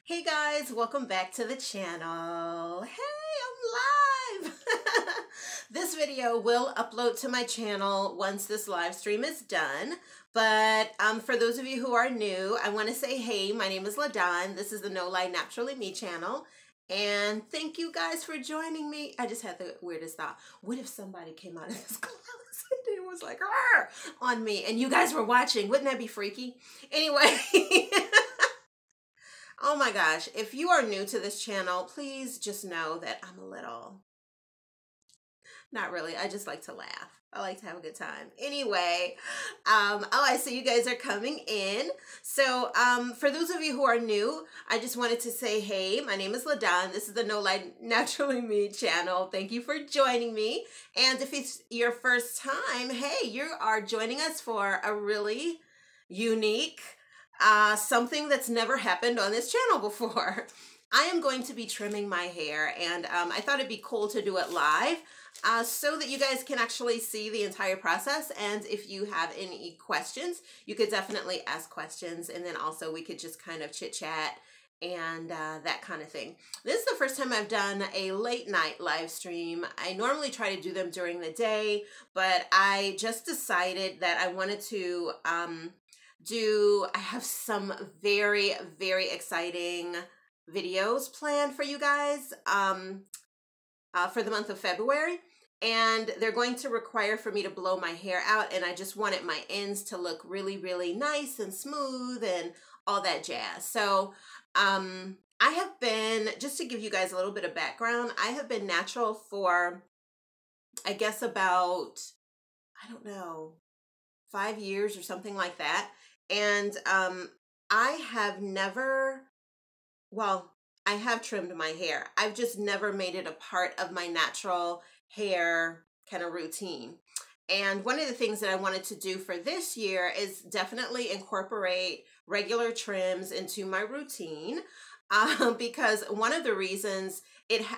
Hey guys, welcome back to the channel. Hey, I'm live! This video will upload to my channel once this live stream is done. But for those of you who are new, I want to say, hey, my name is LaDon. This is the No Lie Naturally Me channel. And thank you guys for joining me. I just had the weirdest thought. What if somebody came out of this closet and was like, "Arr!" on me and you guys were watching? Wouldn't that be freaky? Anyway. Oh my gosh, if you are new to this channel, please just know that I'm a little, not really, I just like to laugh. I like to have a good time. Anyway, oh, I see you guys are coming in. So for those of you who are new, I just wanted to say, hey, my name is LaDon. This is the No Lie Naturally Me channel. Thank you for joining me. And if it's your first time, hey, you are joining us for a really unique something that's never happened on this channel before. I am going to be trimming my hair, and I thought it'd be cool to do it live so that you guys can actually see the entire process. And if you have any questions, you could definitely ask questions, and then also we could just kind of chit chat and that kind of thing. This is the first time I've done a late night live stream. I normally try to do them during the day, but I just decided that I wanted to I have some very, very exciting videos planned for you guys for the month of February. And they're going to require for me to blow my hair out. And I just wanted my ends to look really, really nice and smooth and all that jazz. So I have been, just to give you guys a little bit of background, I have been natural for, I guess about, I don't know, 5 years or something like that. And I have never, well, I have trimmed my hair. I've just never made it a part of my natural hair kind of routine. And one of the things that I wanted to do for this year is definitely incorporate regular trims into my routine because one of the reasons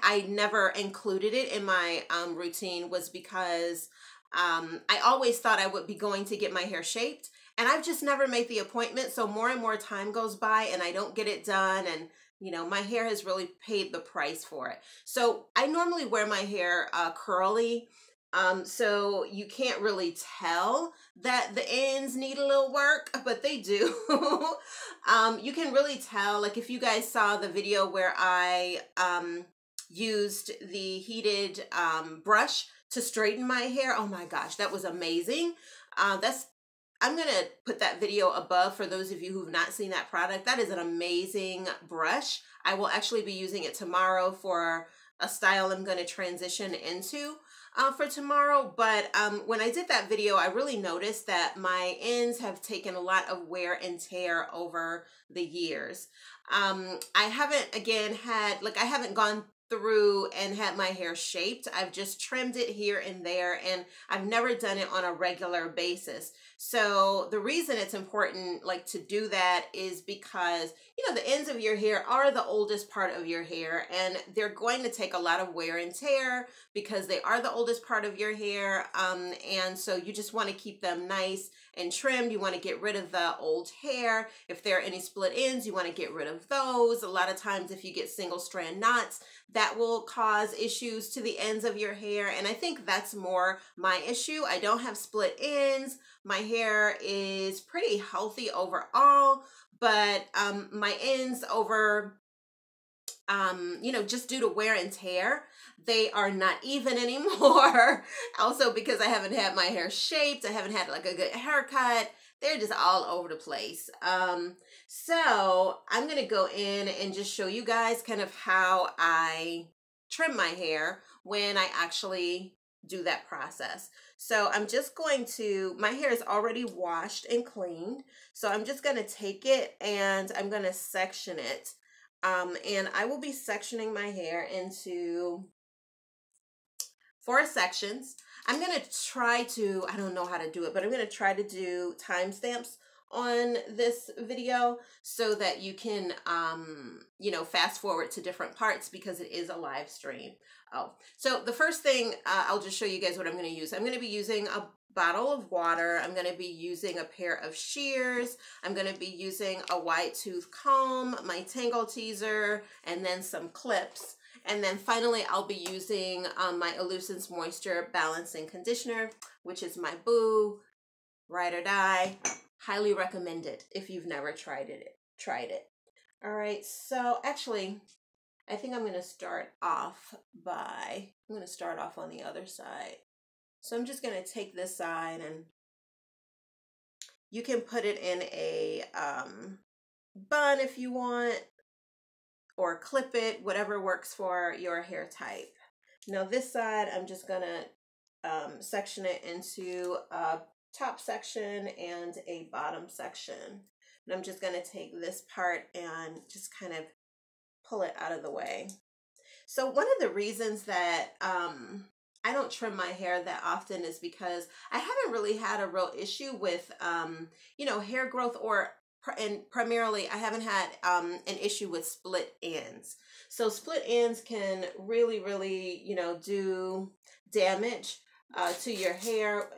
I never included it in my routine was because I always thought I would be going to get my hair shaped. And I've just never made the appointment. So more and more time goes by and I don't get it done. And, you know, my hair has really paid the price for it. So I normally wear my hair curly. So you can't really tell that the ends need a little work, but they do. You can really tell, like if you guys saw the video where I used the heated brush to straighten my hair. Oh my gosh, that was amazing. I'm going to put that video above for those of you who've not seen that product. That is an amazing brush. I will actually be using it tomorrow for a style I'm going to transition into for tomorrow. But when I did that video, I really noticed that my ends have taken a lot of wear and tear over the years. I haven't, again, I haven't gone through and had my hair shaped. I've just trimmed it here and there, and I've never done it on a regular basis. So the reason it's important to do that is because, you know, the ends of your hair are the oldest part of your hair, and they're going to take a lot of wear and tear because they are the oldest part of your hair. And so you just want to keep them nice and trimmed. You want to get rid of the old hair. If there are any split ends, you want to get rid of those. A lot of times if you get single strand knots, that will cause issues to the ends of your hair. And I think that's more my issue. I don't have split ends. My hair is pretty healthy overall, but my ends over, you know, just due to wear and tear, they are not even anymore. Also because I haven't had my hair shaped. I haven't had like a good haircut. They're just all over the place. So I'm going to go in and just show you guys kind of how I trim my hair when I actually do that process. So I'm just going to, my hair is already washed and cleaned. So I'm just going to take it and I'm going to section it. And I will be sectioning my hair into 4 sections. I'm going to try to, I don't know how to do it, but I'm going to try to do timestamps on this video so that you can, you know, fast forward to different parts because it is a live stream. Oh, so the first thing, I'll just show you guys what I'm going to use. I'm going to be using a bottle of water. I'm going to be using a pair of shears. I'm going to be using a wide tooth comb, my tangle teaser, and then some clips. And then finally, I'll be using my Elucence Moisture Balancing Conditioner, which is my boo, ride or die. Highly recommended if you've never tried it. All right, so actually, I think I'm going to start off on the other side. So I'm just going to take this side, and you can put it in a bun if you want, or clip it, whatever works for your hair type. Now this side, I'm just going to section it into a top section and a bottom section. And I'm just going to take this part and just kind of pull it out of the way. So one of the reasons that I don't trim my hair that often is because I haven't really had a real issue with, you know, hair growth, and primarily I haven't had an issue with split ends. So split ends can really, you know, do damage to your hair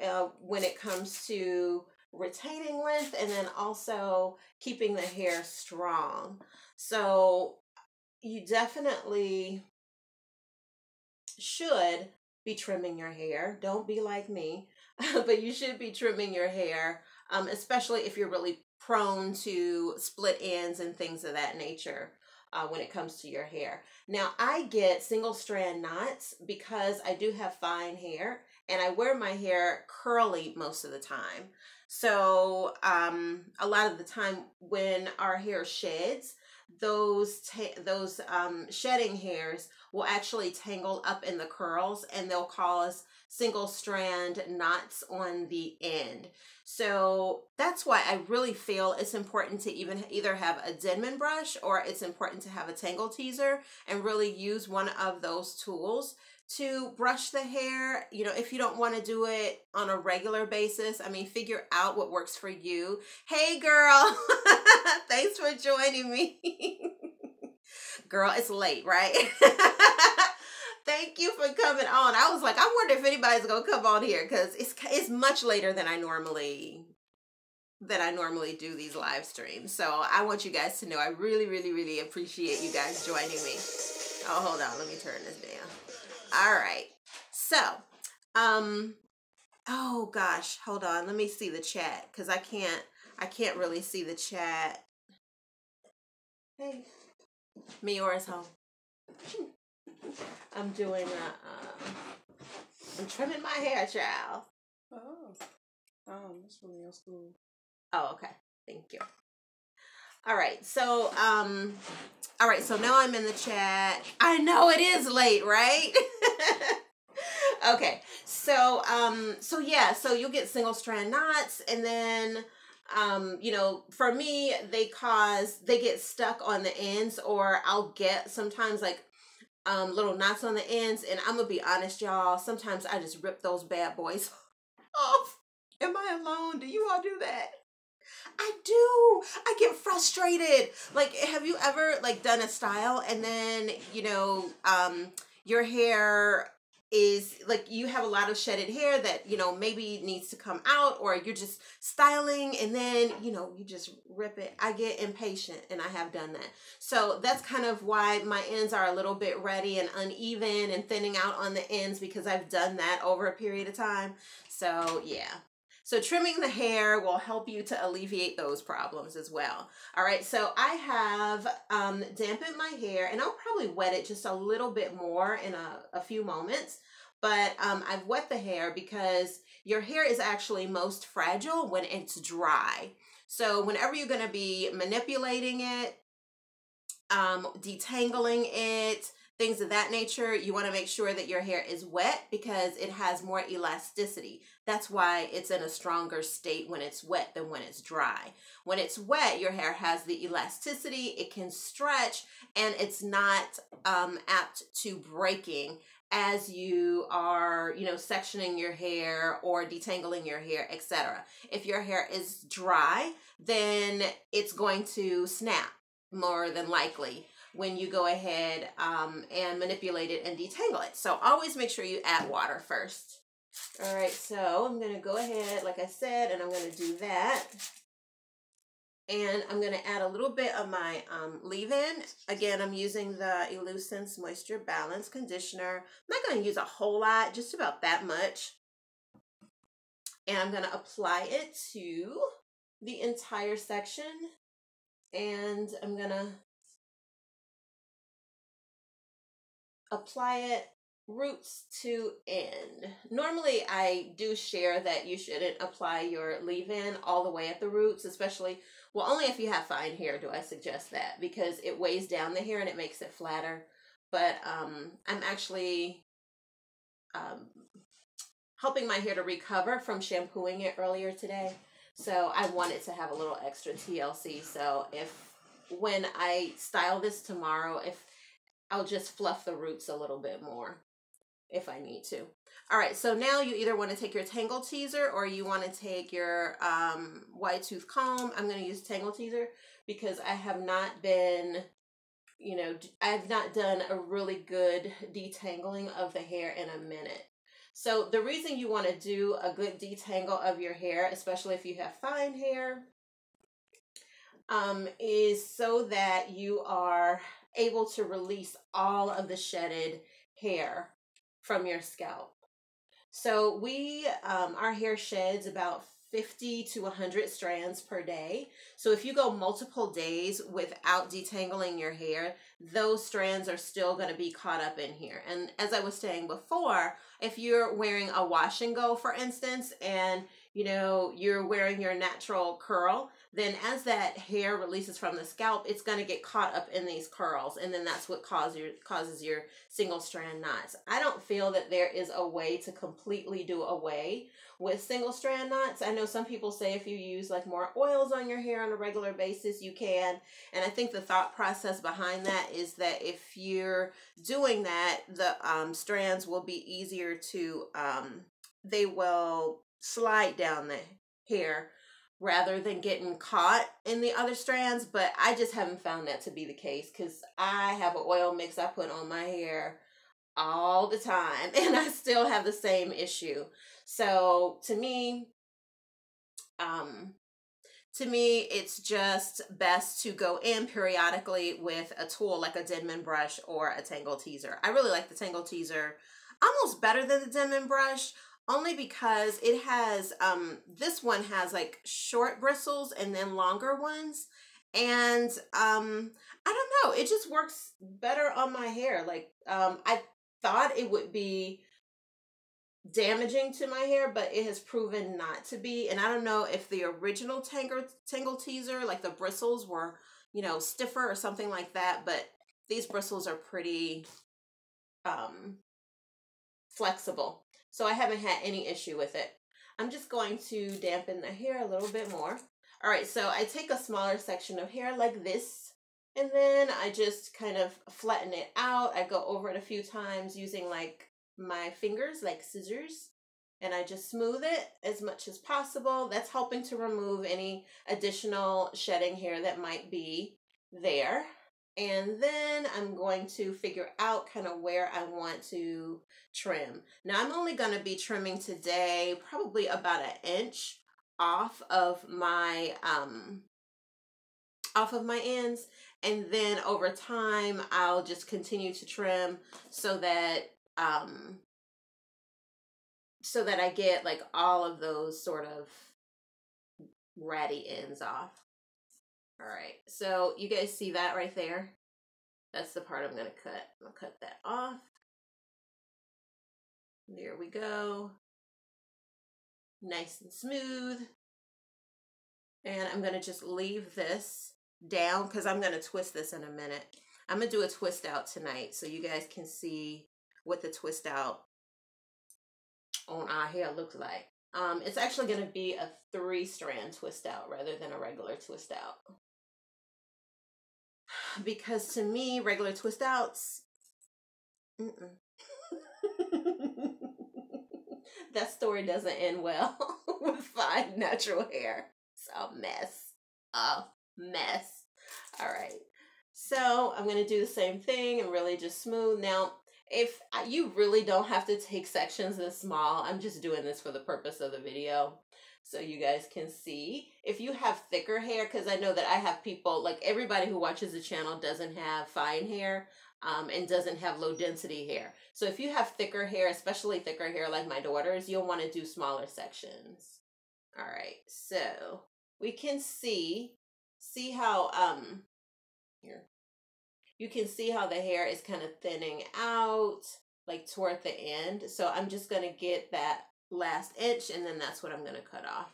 when it comes to retaining length and then also keeping the hair strong. So you definitely should be trimming your hair. Don't be like me, but you should be trimming your hair, especially if you're really prone to split ends and things of that nature when it comes to your hair. Now, I get single strand knots because I do have fine hair and I wear my hair curly most of the time. So a lot of the time when our hair sheds, those shedding hairs will actually tangle up in the curls and they'll cause single strand knots on the end. So that's why I really feel it's important to either have a Denman brush or it's important to have a tangle teaser and really use one of those tools to brush the hair. You know, if you don't want to do it on a regular basis, I mean, figure out what works for you. Hey girl, thanks for joining me. Girl, it's late, right? Thank you for coming on. I was like, I wonder if anybody's gonna come on here because it's much later than I normally do these live streams. So I want you guys to know I really appreciate you guys joining me. Oh, hold on, let me turn this down. All right. So, oh gosh, hold on. Let me see the chat because I can't really see the chat. Hey, Miora's home. I'm doing I'm trimming my hair, child. That's really old school. Oh, okay. Thank you. All right. So, all right. So now I'm in the chat. I know it is late, right? Okay. So, yeah, so you'll get single strand knots and then, you know, for me, they get stuck on the ends, or I'll get sometimes like, little knots on the ends, and I'm gonna be honest, y'all, sometimes I just rip those bad boys off. Am I alone? Do you all do that? I do. I get frustrated. Like, have you ever like done a style and then, you know, your hair is like, you have a lot of shedded hair that, you know, maybe needs to come out, or you're just styling and then, you know, you just rip it. I get impatient and I have done that. So that's kind of why my ends are a little bit ready and uneven and thinning out on the ends, because I've done that over a period of time. So yeah. So trimming the hair will help you to alleviate those problems as well. All right, so I have dampened my hair, and I'll probably wet it just a little bit more in a few moments. But I've wet the hair because your hair is actually most fragile when it's dry. So whenever you're going to be manipulating it, detangling it, things of that nature, you want to make sure that your hair is wet because it has more elasticity. That's why it's in a stronger state when it's wet than when it's dry. When it's wet, your hair has the elasticity, it can stretch, and it's not apt to breaking as you are, you know, sectioning your hair or detangling your hair, etc. If your hair is dry, then it's going to snap more than likely when you go ahead and manipulate it and detangle it. So always make sure you add water first. All right, so I'm going to go ahead, like I said, and I'm going to do that. And I'm going to add a little bit of my leave-in. Again, I'm using the Illusense Moisture Balance Conditioner. I'm not going to use a whole lot, just about that much. And I'm going to apply it to the entire section. And I'm going to apply it roots to end. Normally, I do share that you shouldn't apply your leave-in all the way at the roots, especially, well, only if you have fine hair do I suggest that, because it weighs down the hair and it makes it flatter. But I'm actually helping my hair to recover from shampooing it earlier today. So I wanted to have a little extra TLC. So when I style this tomorrow, I'll just fluff the roots a little bit more if I need to. All right, so now you either want to take your Tangle Teezer or you want to take your wide tooth comb. I'm going to use Tangle Teezer because I have not been, you know, I've not done a really good detangling of the hair in a minute. So the reason you want to do a good detangle of your hair, especially if you have fine hair, is so that you are able to release all of the shedded hair from your scalp. So our hair sheds about 50 to 100 strands per day. So if you go multiple days without detangling your hair, those strands are still going to be caught up in here. And as I was saying before, if you're wearing a wash and go, for instance, and you know, you're wearing your natural curl, then as that hair releases from the scalp, it's going to get caught up in these curls, and then that's what causes your single strand knots. I don't feel that there is a way to completely do away with single strand knots. I know some people say if you use like more oils on your hair on a regular basis, you can. And I think the thought process behind that is that if you're doing that, the strands will be easier to, they will slide down the hair rather than getting caught in the other strands. But I just haven't found that to be the case because I have an oil mix I put on my hair all the time and I still have the same issue. So to me, it's just best to go in periodically with a tool like a Denman brush or a Tangle Teezer. I really like the Tangle Teezer almost better than the Denman brush, only because it has, this one has like short bristles and then longer ones. And I don't know, it just works better on my hair. Like, I thought it would be damaging to my hair, but it has proven not to be. And I don't know if the original Tangle Teezer, like the bristles were, you know, stiffer or something like that, but these bristles are pretty flexible. So I haven't had any issue with it. I'm just going to dampen the hair a little bit more. All right, so I take a smaller section of hair like this, and then I just kind of flatten it out. I go over it a few times using like my fingers, like scissors, and I just smooth it as much as possible. That's helping to remove any additional shedding hair that might be there. And then I'm going to figure out kind of where I want to trim. Now I'm only going to be trimming today probably about an inch off of my ends, and then over time I'll just continue to trim so that I get like all of those sort of ratty ends off. All right, so you guys see that right there? That's the part I'm going to cut. I'll cut that off. There we go. Nice and smooth. And I'm going to just leave this down because I'm going to twist this in a minute. I'm going to do a twist out tonight so you guys can see what the twist out on our hair looks like. It's actually going to be a 3-strand twist out rather than a regular twist out. Because to me, regular twist outs, That story doesn't end well with fine natural hair. It's a mess. A mess. All right. So I'm going to do the same thing and really just smooth. Now, if you really don't have to take sections this small, I'm just doing this for the purpose of the video so you guys can see. If you have thicker hair, because I know that I have people, like everybody who watches the channel doesn't have fine hair and doesn't have low density hair. So if you have thicker hair, especially thicker hair like my daughter's, you'll want to do smaller sections. All right, so we can see how, here. You can see how the hair is kind of thinning out, like toward the end. So I'm just going to get that last inch, and then that's what I'm going to cut off.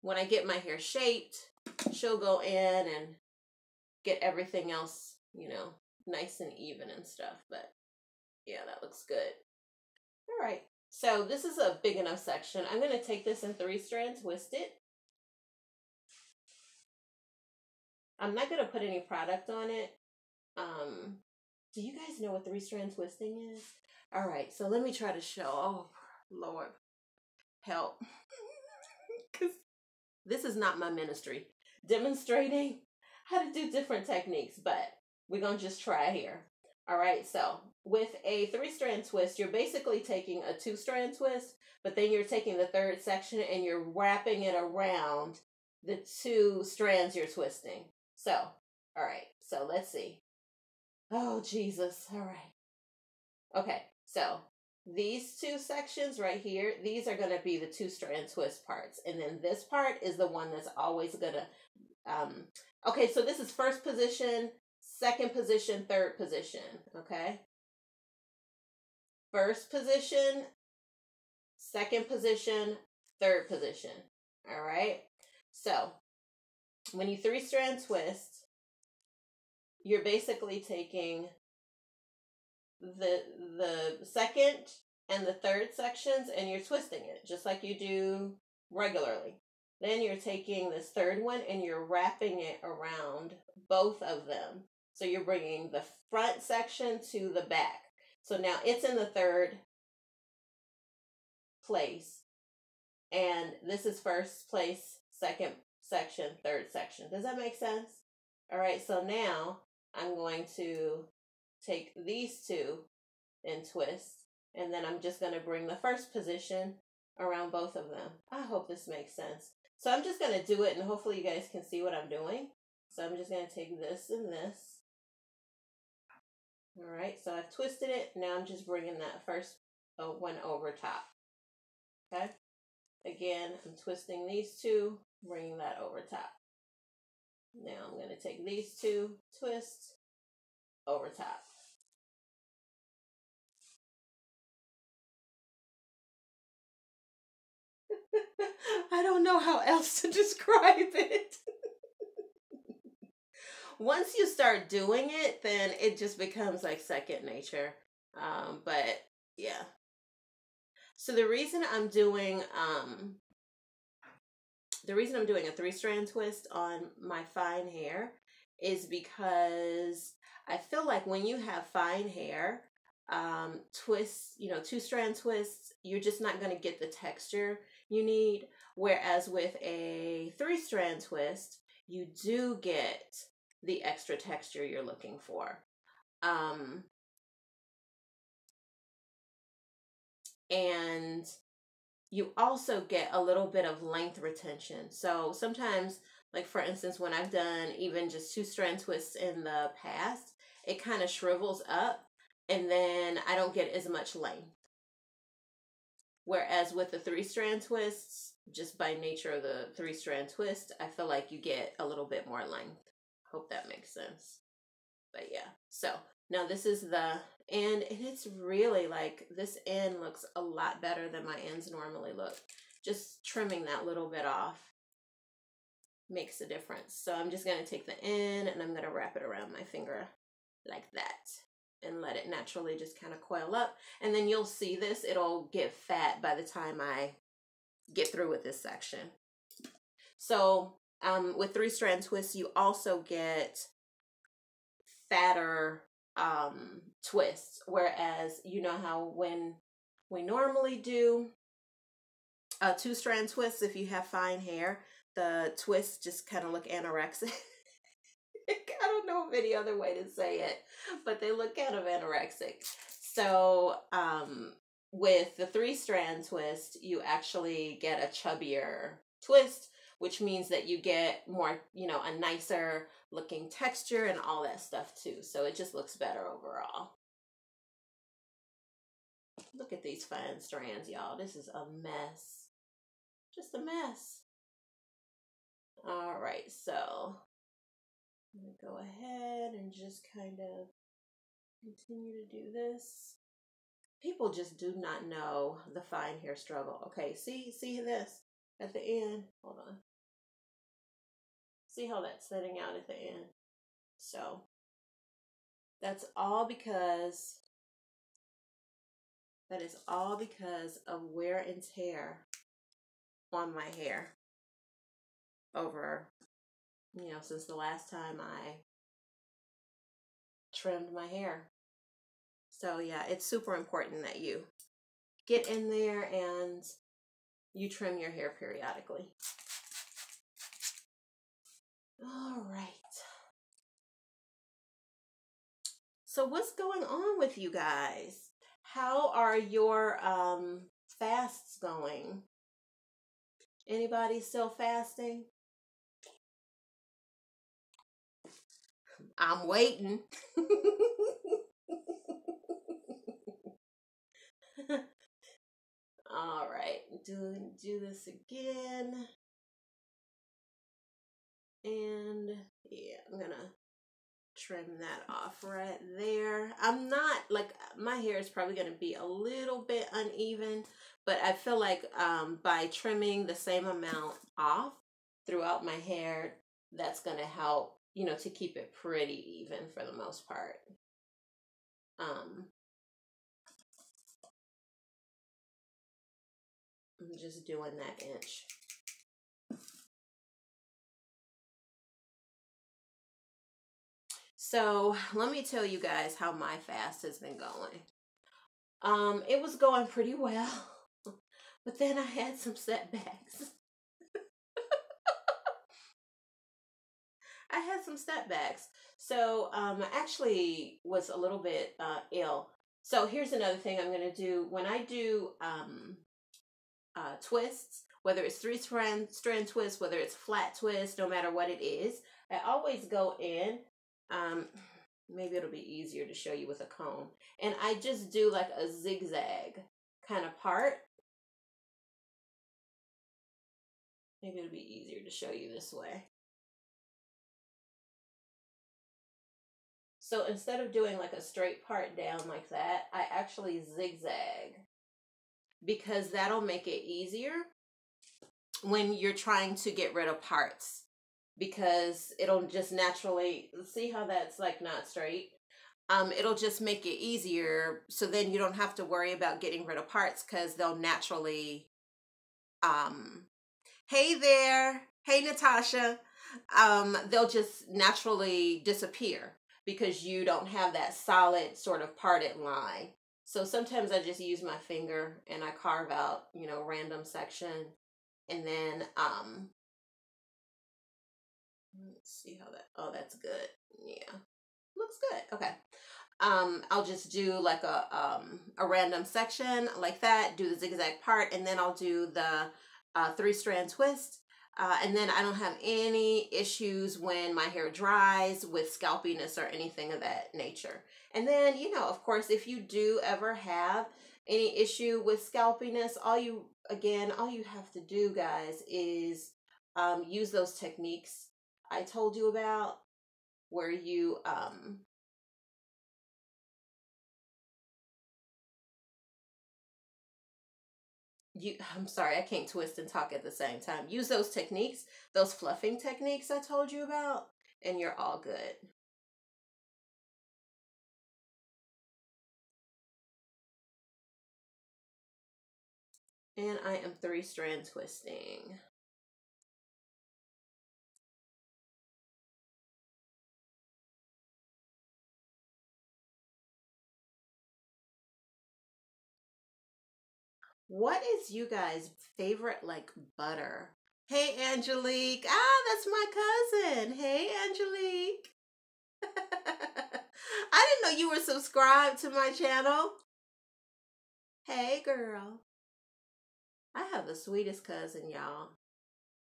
When I get my hair shaped, she'll go in and get everything else, you know, nice and even and stuff. But yeah, that looks good. All right. So this is a big enough section. I'm going to take this in 3-strand twist it. I'm not going to put any product on it. Do you guys know what 3-strand twisting is? All right, so let me try to show. Oh, Lord, help. Because this is not my ministry. Demonstrating how to do different techniques, but we're going to just try here. All right, so with a 3-strand twist, you're basically taking a 2-strand twist, but then you're taking the 3rd section and you're wrapping it around the 2 strands you're twisting. So, all right, so let's see. Oh, Jesus. All right. Okay, so these 2 sections right here, these are going to be the 2-strand twist parts. And then this part is the one that's always going to, okay, so this is 1st position, 2nd position, 3rd position, okay? 1st position, 2nd position, 3rd position, all right? So when you 3-strand twist, you're basically taking the 2nd and the 3rd sections and you're twisting it just like you do regularly. Then you're taking this 3rd one and you're wrapping it around both of them. So you're bringing the front section to the back. So now it's in the 3rd place. And this is 1st place, 2nd section, 3rd section. Does that make sense? All right, so now I'm going to take these 2 and twist, and then I'm just going to bring the 1st position around both of them. I hope this makes sense. So I'm just going to do it, and hopefully you guys can see what I'm doing. So I'm just going to take this and this. All right, so I've twisted it. Now I'm just bringing that 1st one over top. Okay? Again, I'm twisting these 2, bringing that over top. Now I'm going to take these 2, twist, over top. I don't know how else to describe it. Once you start doing it, then it just becomes like second nature. But yeah. So the reason I'm doing a 3-strand twist on my fine hair is because I feel like when you have fine hair, twists, 2-strand twists, you're just not going to get the texture you need. Whereas with a 3-strand twist, you do get the extra texture you're looking for. And you also get a little bit of length retention. So sometimes, like for instance, when I've done even just 2-strand twists in the past, it kind of shrivels up and then I don't get as much length. Whereas with the 3-strand twists, just by nature of the 3-strand twist, I feel like you get a little bit more length. Hope that makes sense. But yeah, so now this is the end, and it's really like this end looks a lot better than my ends normally look. Just trimming that little bit off makes a difference. So I'm just going to take the end and I'm going to wrap it around my finger like that and let it naturally just kind of coil up. And then you'll see this, it'll get fat by the time I get through with this section. So with 3-strand twists, you also get fatter twists. Whereas, you know how when we normally do a 2-strand twist, if you have fine hair, the twists just kind of look anorexic. I don't know of any other way to say it, but they look kind of anorexic. So with the 3-strand twist, you actually get a chubbier twist, which means that you get more, you know, a nicer looking texture and all that stuff too. So it just looks better overall. Look at these fine strands, y'all. This is a mess. Just a mess. All right, so I'm going to go ahead and just kind of continue to do this. People just do not know the fine hair struggle. Okay, see this at the end? Hold on. See how that's setting out at the end? So that is all because of wear and tear on my hair over, you know, since the last time I trimmed my hair. So yeah, it's super important that you get in there and you trim your hair periodically. All right. So what's going on with you guys? How are your fasts going? Anybody still fasting? I'm waiting. All right, do this again. And yeah, I'm gonna trim that off right there. I'm not, like, my hair is probably gonna be a little bit uneven, but I feel like by trimming the same amount off throughout my hair, that's gonna help, you know, to keep it pretty even for the most part. I'm just doing that inch. So let me tell you guys how my fast has been going. It was going pretty well, but then I had some setbacks. I had some setbacks. So I actually was a little bit ill. So here's another thing I'm going to do. When I do twists, whether it's 3-strand twist, whether it's flat twist, no matter what it is, I always go in. Maybe it'll be easier to show you with a comb. And I just do like a zigzag kind of part. Maybe it'll be easier to show you this way. So instead of doing like a straight part down like that, I actually zigzag, because that'll make it easier when you're trying to get rid of parts, because it'll just naturally, see how that's like not straight? It'll just make it easier, so then you don't have to worry about getting rid of parts, because they'll naturally, hey there, hey Natasha, they'll just naturally disappear, because you don't have that solid sort of parted line. So sometimes I just use my finger and I carve out, you know, random section, and then let's see how that, oh, that's good. Yeah, looks good. Okay. I'll just do like a random section like that, do the zigzag part, and then I'll do the 3-strand twist. And then I don't have any issues when my hair dries with scalpiness or anything of that nature. And then, you know, of course, if you do ever have any issue with scalpiness, all you have to do, guys, is use those techniques I told you about, where you I'm sorry, I can't twist and talk at the same time. Use those techniques, those fluffing techniques I told you about, and you're all good. And I am 3-strand twisting. what is you guys' favorite like butter? Hey, Angelique. Ah, that's my cousin. Hey, Angelique. I didn't know you were subscribed to my channel. Hey, girl. I have the sweetest cousin, y'all.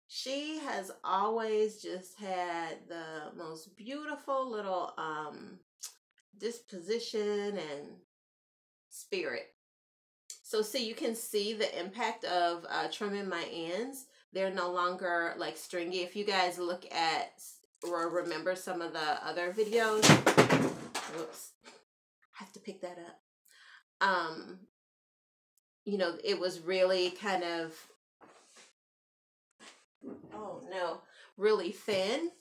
She has always just had the most beautiful little disposition and spirit. So see, you can see the impact of trimming my ends. They're no longer like stringy. If you guys look at or remember some of the other videos, whoops, I have to pick that up. You know, it was really kind of, oh no, really thin.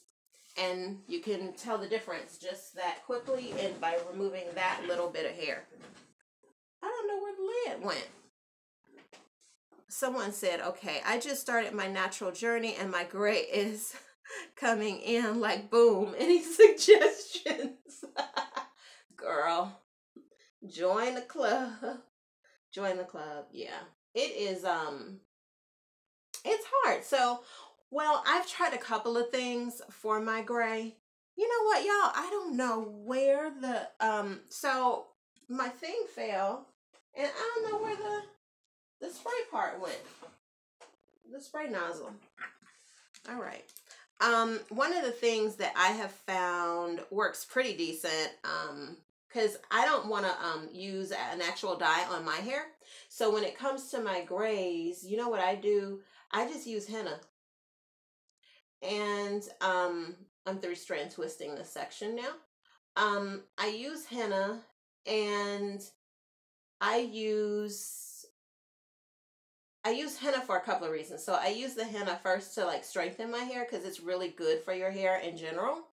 And you can tell the difference just that quickly and by removing that little bit of hair. I don't know where the lid went. Someone said, okay, I just started my natural journey and my gray is coming in like boom. Any suggestions? Girl, join the club. Join the club. Yeah. It is, it's hard. So, well, I've tried a couple of things for my gray. You know what, y'all? I don't know where the, so my thing fell and I don't know where the spray part went. The spray nozzle. All right. One of the things that I have found works pretty decent, because I don't want to use an actual dye on my hair. So when it comes to my grays, you know what I do? I just use henna. And I'm 3-strand twisting this section now. I use henna and I use henna for a couple of reasons. So I use the henna first to like strengthen my hair because it's really good for your hair in general.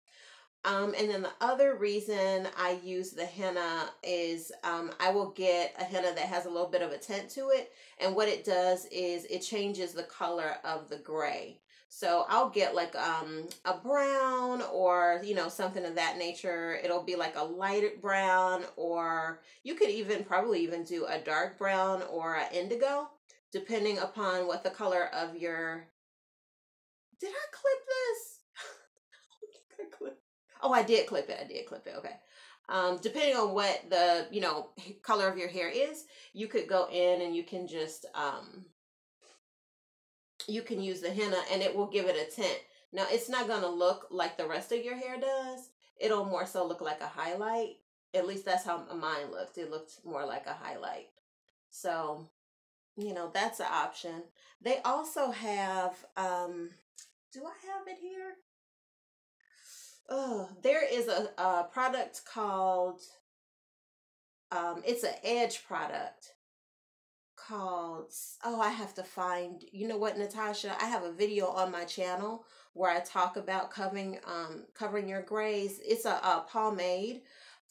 And then the other reason I use the henna is I will get a henna that has a little bit of a tint to it. And what it does is it changes the color of the gray. So I'll get like a brown or, you know, something of that nature. It'll be like a light brown, or you could even probably even do a dark brown or an indigo, depending upon what the color of your... Did I clip this? I clip... Oh, I did clip it. I did clip it. Okay. Depending on what the, you know, color of your hair is, you could go in and you can just, you can use the henna and it will give it a tint. Now, it's not going to look like the rest of your hair does. It'll more so look like a highlight. At least that's how mine looked. It looked more like a highlight. So, you know, that's an option. They also have, do I have it here? Oh, there is a product called, it's an edge product called, oh, I have to find, you know what, Natasha, I have a video on my channel where I talk about covering your grays. It's a pomade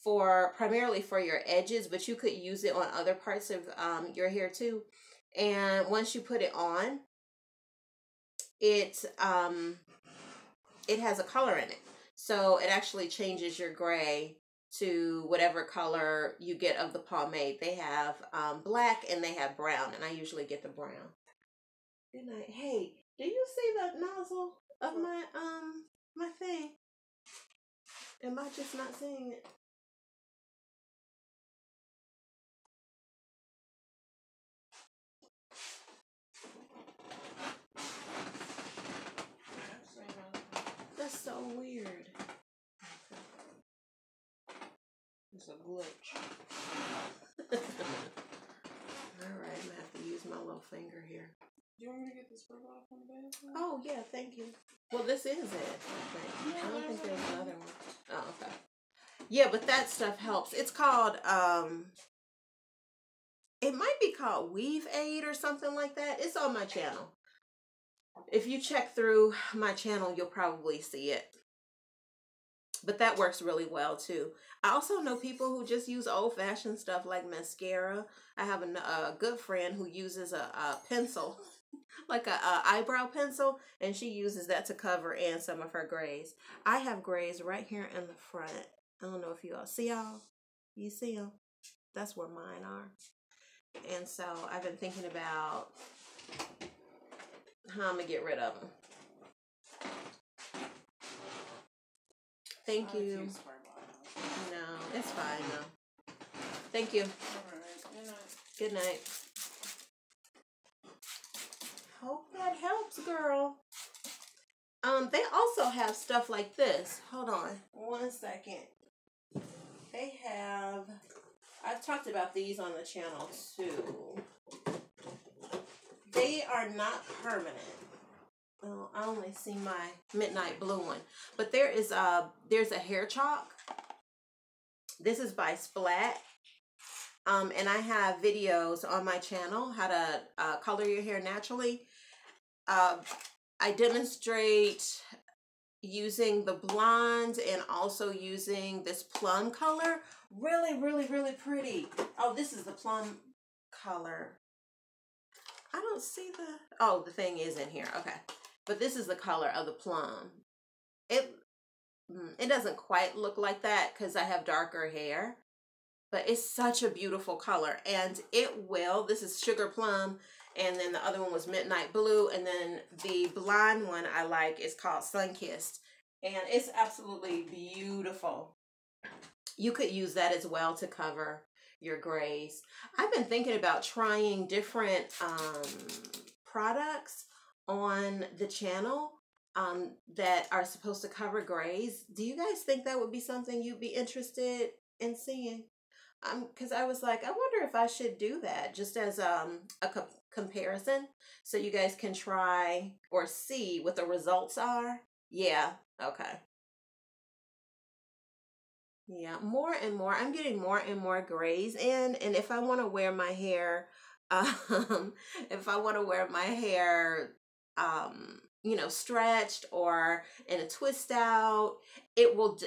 for primarily for your edges, but you could use it on other parts of your hair too. And once you put it on, it has a color in it. So it actually changes your gray to whatever color you get of the pomade. They have black and they have brown, and I usually get the brown. Good night. Hey, do you see the nozzle of my my thing? Am I just not seeing it? That's so weird. It's a glitch. Alright, I'm gonna have to use my little finger here. Do you want me to get the spray bottle from the bathroom? Oh, yeah, thank you. Well, this is it, I think. I don't think there's another one. Oh, okay. Yeah, but that stuff helps. It's called, it might be called Weave Aid or something like that. It's on my channel. If you check through my channel, you'll probably see it. But that works really well too. I also know people who just use old-fashioned stuff like mascara. I have a good friend who uses a pencil, like a eyebrow pencil, and she uses that to cover in some of her grays. I have grays right here in the front. I don't know if you all see y'all. You see them? That's where mine are. And so I've been thinking about how I'm gonna get rid of them. Thank you. No, it's fine though. Thank you. Good night. Hope that helps, girl. They also have stuff like this. Hold on 1 second. They have, I've talked about these on the channel too. They are not permanent. Well, I only see my midnight blue one, but there's a hair chalk. This is by Splat. And I have videos on my channel how to color your hair naturally. I demonstrate using the blonde and also using this plum color. Really, really, really pretty. Oh, this is the plum color. I don't see the thing is in here. Okay. But this is the color of the plum. It doesn't quite look like that because I have darker hair. But it's such a beautiful color. And this is sugar plum. And then the other one was midnight blue. And then the blonde one I like is called Sunkissed. And it's absolutely beautiful. You could use that as well to cover your grays. I've been thinking about trying different products on the channel that are supposed to cover grays. Do you guys think that would be something you'd be interested in seeing? Because I was like, I wonder if I should do that just as a comparison so you guys can try or see what the results are. Yeah, okay. Yeah, more and more. I'm getting more and more grays in, and if I want to wear my hair, if I want to wear my hair, stretched or in a twist out,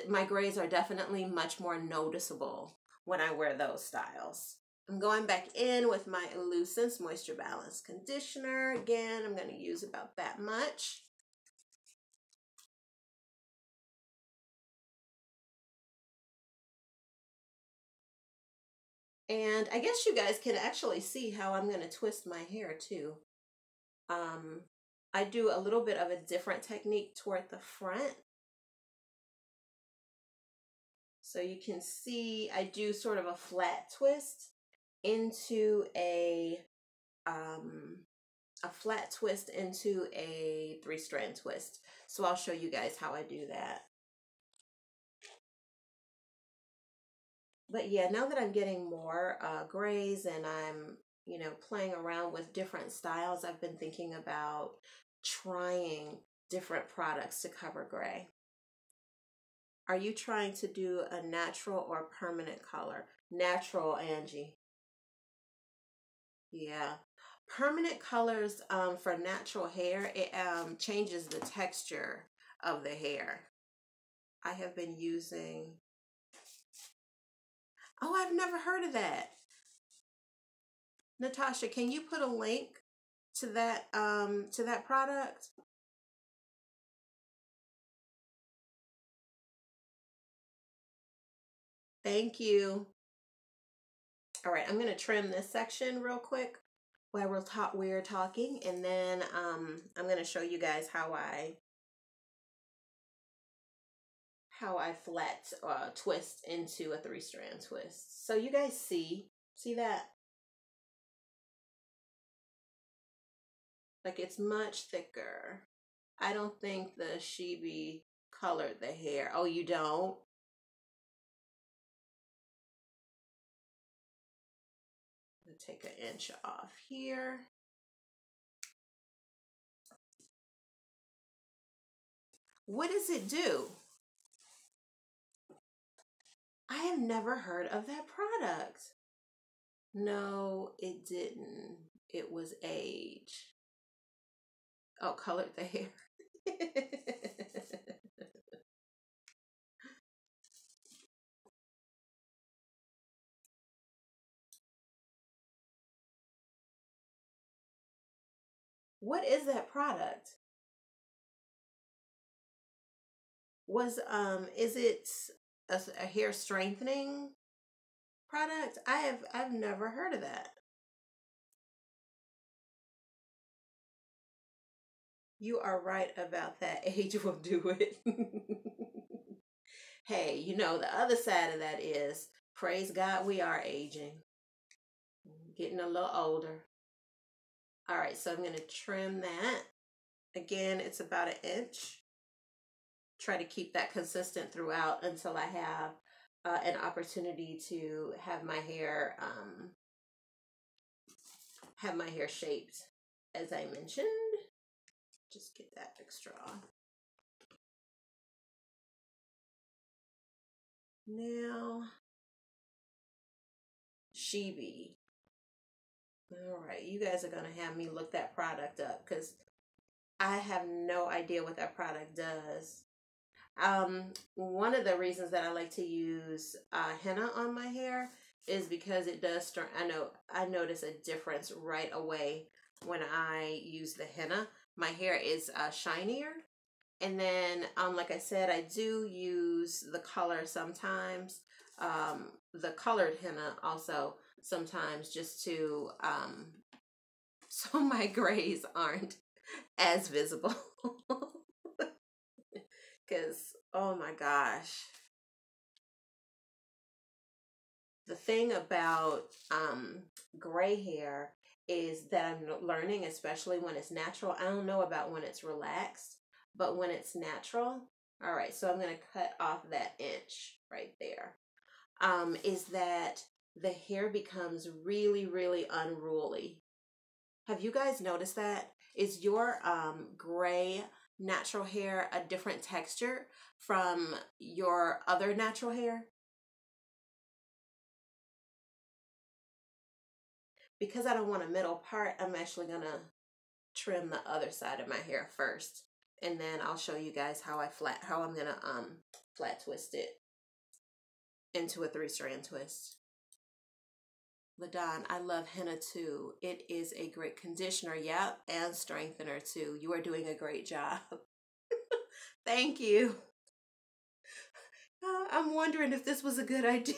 my grays are definitely much more noticeable when I wear those styles. I'm going back in with my Illusense Moisture Balance Conditioner. Again, I'm going to use about that much. And I guess you guys can actually see how I'm going to twist my hair too. I do a little bit of a different technique toward the front. So you can see I do sort of a flat twist into a flat twist into a 3-strand twist. So I'll show you guys how I do that. But yeah, now that I'm getting more grays and I'm, playing around with different styles, I've been thinking about trying different products to cover gray. Are you trying to do a natural or permanent color? Natural, Angie. Yeah. Permanent colors for natural hair, it changes the texture of the hair. I have been using... Oh, I've never heard of that. Natasha, can you put a link to that product? Thank you. All right, I'm going to trim this section real quick while we're talking, and then I'm going to show you guys how I flat twist into a 3-strand twist. So you guys see that? Like, it's much thicker. I don't think the Shibi colored the hair. Oh, you don't? Take an inch off here. What does it do? I have never heard of that product. No, it didn't. It was age. Oh, colored the hair. What is that product? Is it a hair strengthening product? I've never heard of that. You are right about that. Age will do it. Hey, you know, the other side of that is, praise God, we are aging, getting a little older. All right, so I'm going to trim that. Again, it's about 1 inch. Try to keep that consistent throughout until I have an opportunity to have my hair shaped, as I mentioned. Just get that extra off. Now, Sheeby. All right, you guys are gonna have me look that product up because I have no idea what that product does. One of the reasons that I like to use henna on my hair is because it does I notice a difference right away when I use the henna. My hair is shinier. And then, like I said, I do use the color sometimes, the colored henna also sometimes, just to, so my grays aren't as visible. Because, oh my gosh. The thing about gray hair is that I'm learning, especially when it's natural. I don't know about when it's relaxed, but when it's natural, all right, so I'm going to cut off that inch right there, is that the hair becomes really, really unruly. Have you guys noticed that? Is your gray natural hair a different texture from your other natural hair? Because I don't want a middle part, I'm actually going to trim the other side of my hair first. And then I'll show you guys how I'm going to flat twist it into a 3-strand twist. LaDon, I love henna too. It is a great conditioner, yep, and strengthener too. You are doing a great job. Thank you. I'm wondering if this was a good idea.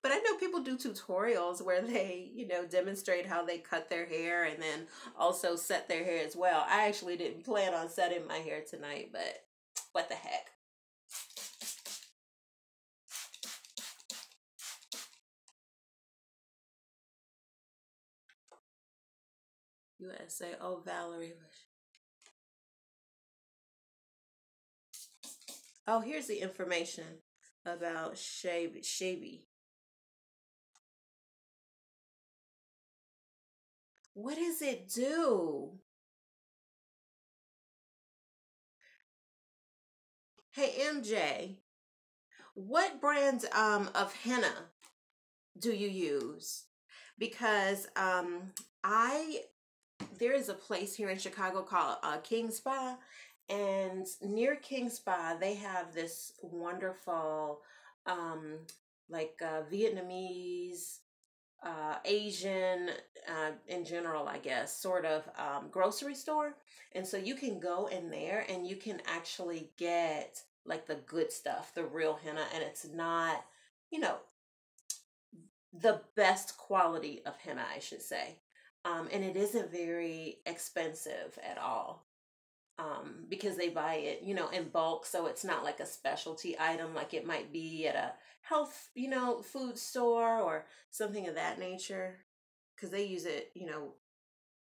But I know people do tutorials where they, demonstrate how they cut their hair and then also set their hair as well. I actually didn't plan on setting my hair tonight, but what the heck. USA, oh, Valerie. Oh, here's the information about Shaby. What does it do? Hey, MJ, what brand of henna do you use? Because there is a place here in Chicago called King Spa, and near King Spa they have this wonderful Vietnamese, Asian, in general, I guess, sort of grocery store. And so you can go in there and you can actually get like the good stuff, the real henna, and it's not, the best quality of henna, I should say. And it isn't very expensive at all, because they buy it, in bulk. So it's not like a specialty item like it might be at a health, food store or something of that nature, because they use it,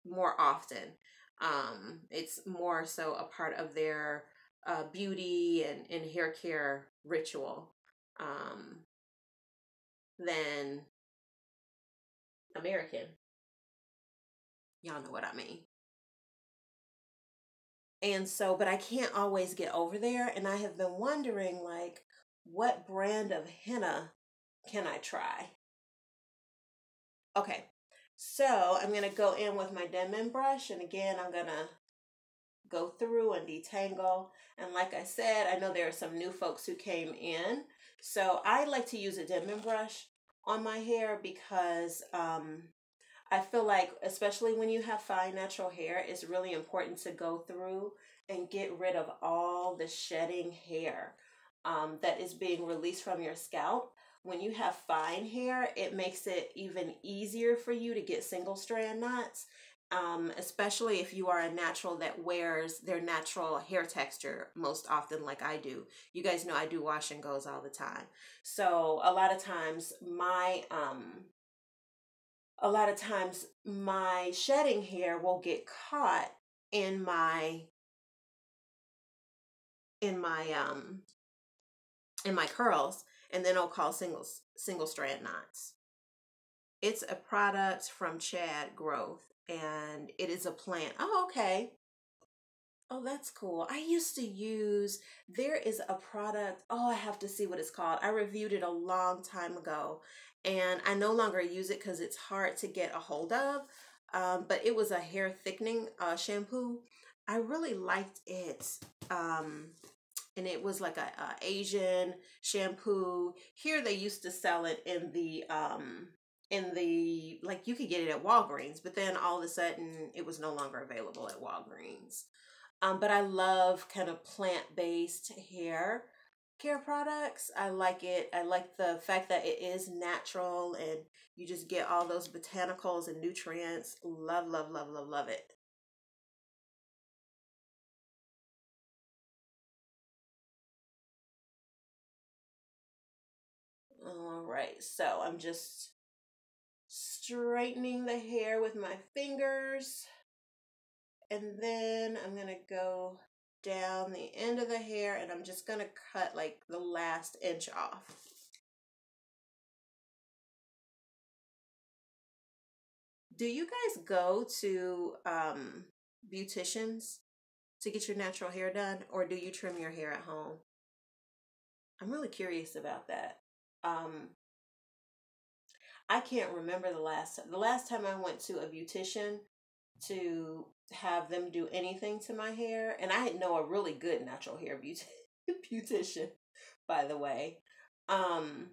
more often. It's more so a part of their beauty and hair care ritual than American. Y'all know what I mean. And so, but I can't always get over there. And I have been wondering, like, what brand of henna can I try? Okay, so I'm going to go in with my Denman brush. And again, I'm going to go through and detangle. And like I said, I know there are some new folks who came in. So I like to use a Denman brush on my hair because I feel like, especially when you have fine natural hair, it's really important to go through and get rid of all the shedding hair that is being released from your scalp when you have fine hair, it makes it even easier for you to get single strand knots. Especially if you are a natural that wears their natural hair texture most often, like I do. You guys know I do wash and goes all the time. So a lot of times my shedding hair will get caught in my in my um in my curls, and then it'll cause single strand knots. It's a product from Chad Growth, and it is a plant. Oh, okay. Oh, that's cool. I used to use, there is a product, oh, I have to see what it's called. I reviewed it a long time ago, and I no longer use it because it's hard to get a hold of. But it was a hair thickening shampoo. I really liked it. And it was like a Asian shampoo. Here they used to sell it in the like you could get it at Walgreens, but then all of a sudden it was no longer available at Walgreens. But I love kind of plant-based hair care products. I like it. I like the fact that it is natural and you just get all those botanicals and nutrients. Love, love, love, love, love it. All right, so I'm just straightening the hair with my fingers, and then I'm gonna go down the end of the hair and I'm just gonna cut like the last inch off. Do you guys go to beauticians to get your natural hair done, or do you trim your hair at home? I'm really curious about that. Um, I can't remember the last time I went to a beautician to have them do anything to my hair, and I know a really good natural hair beautician, by the way. Um,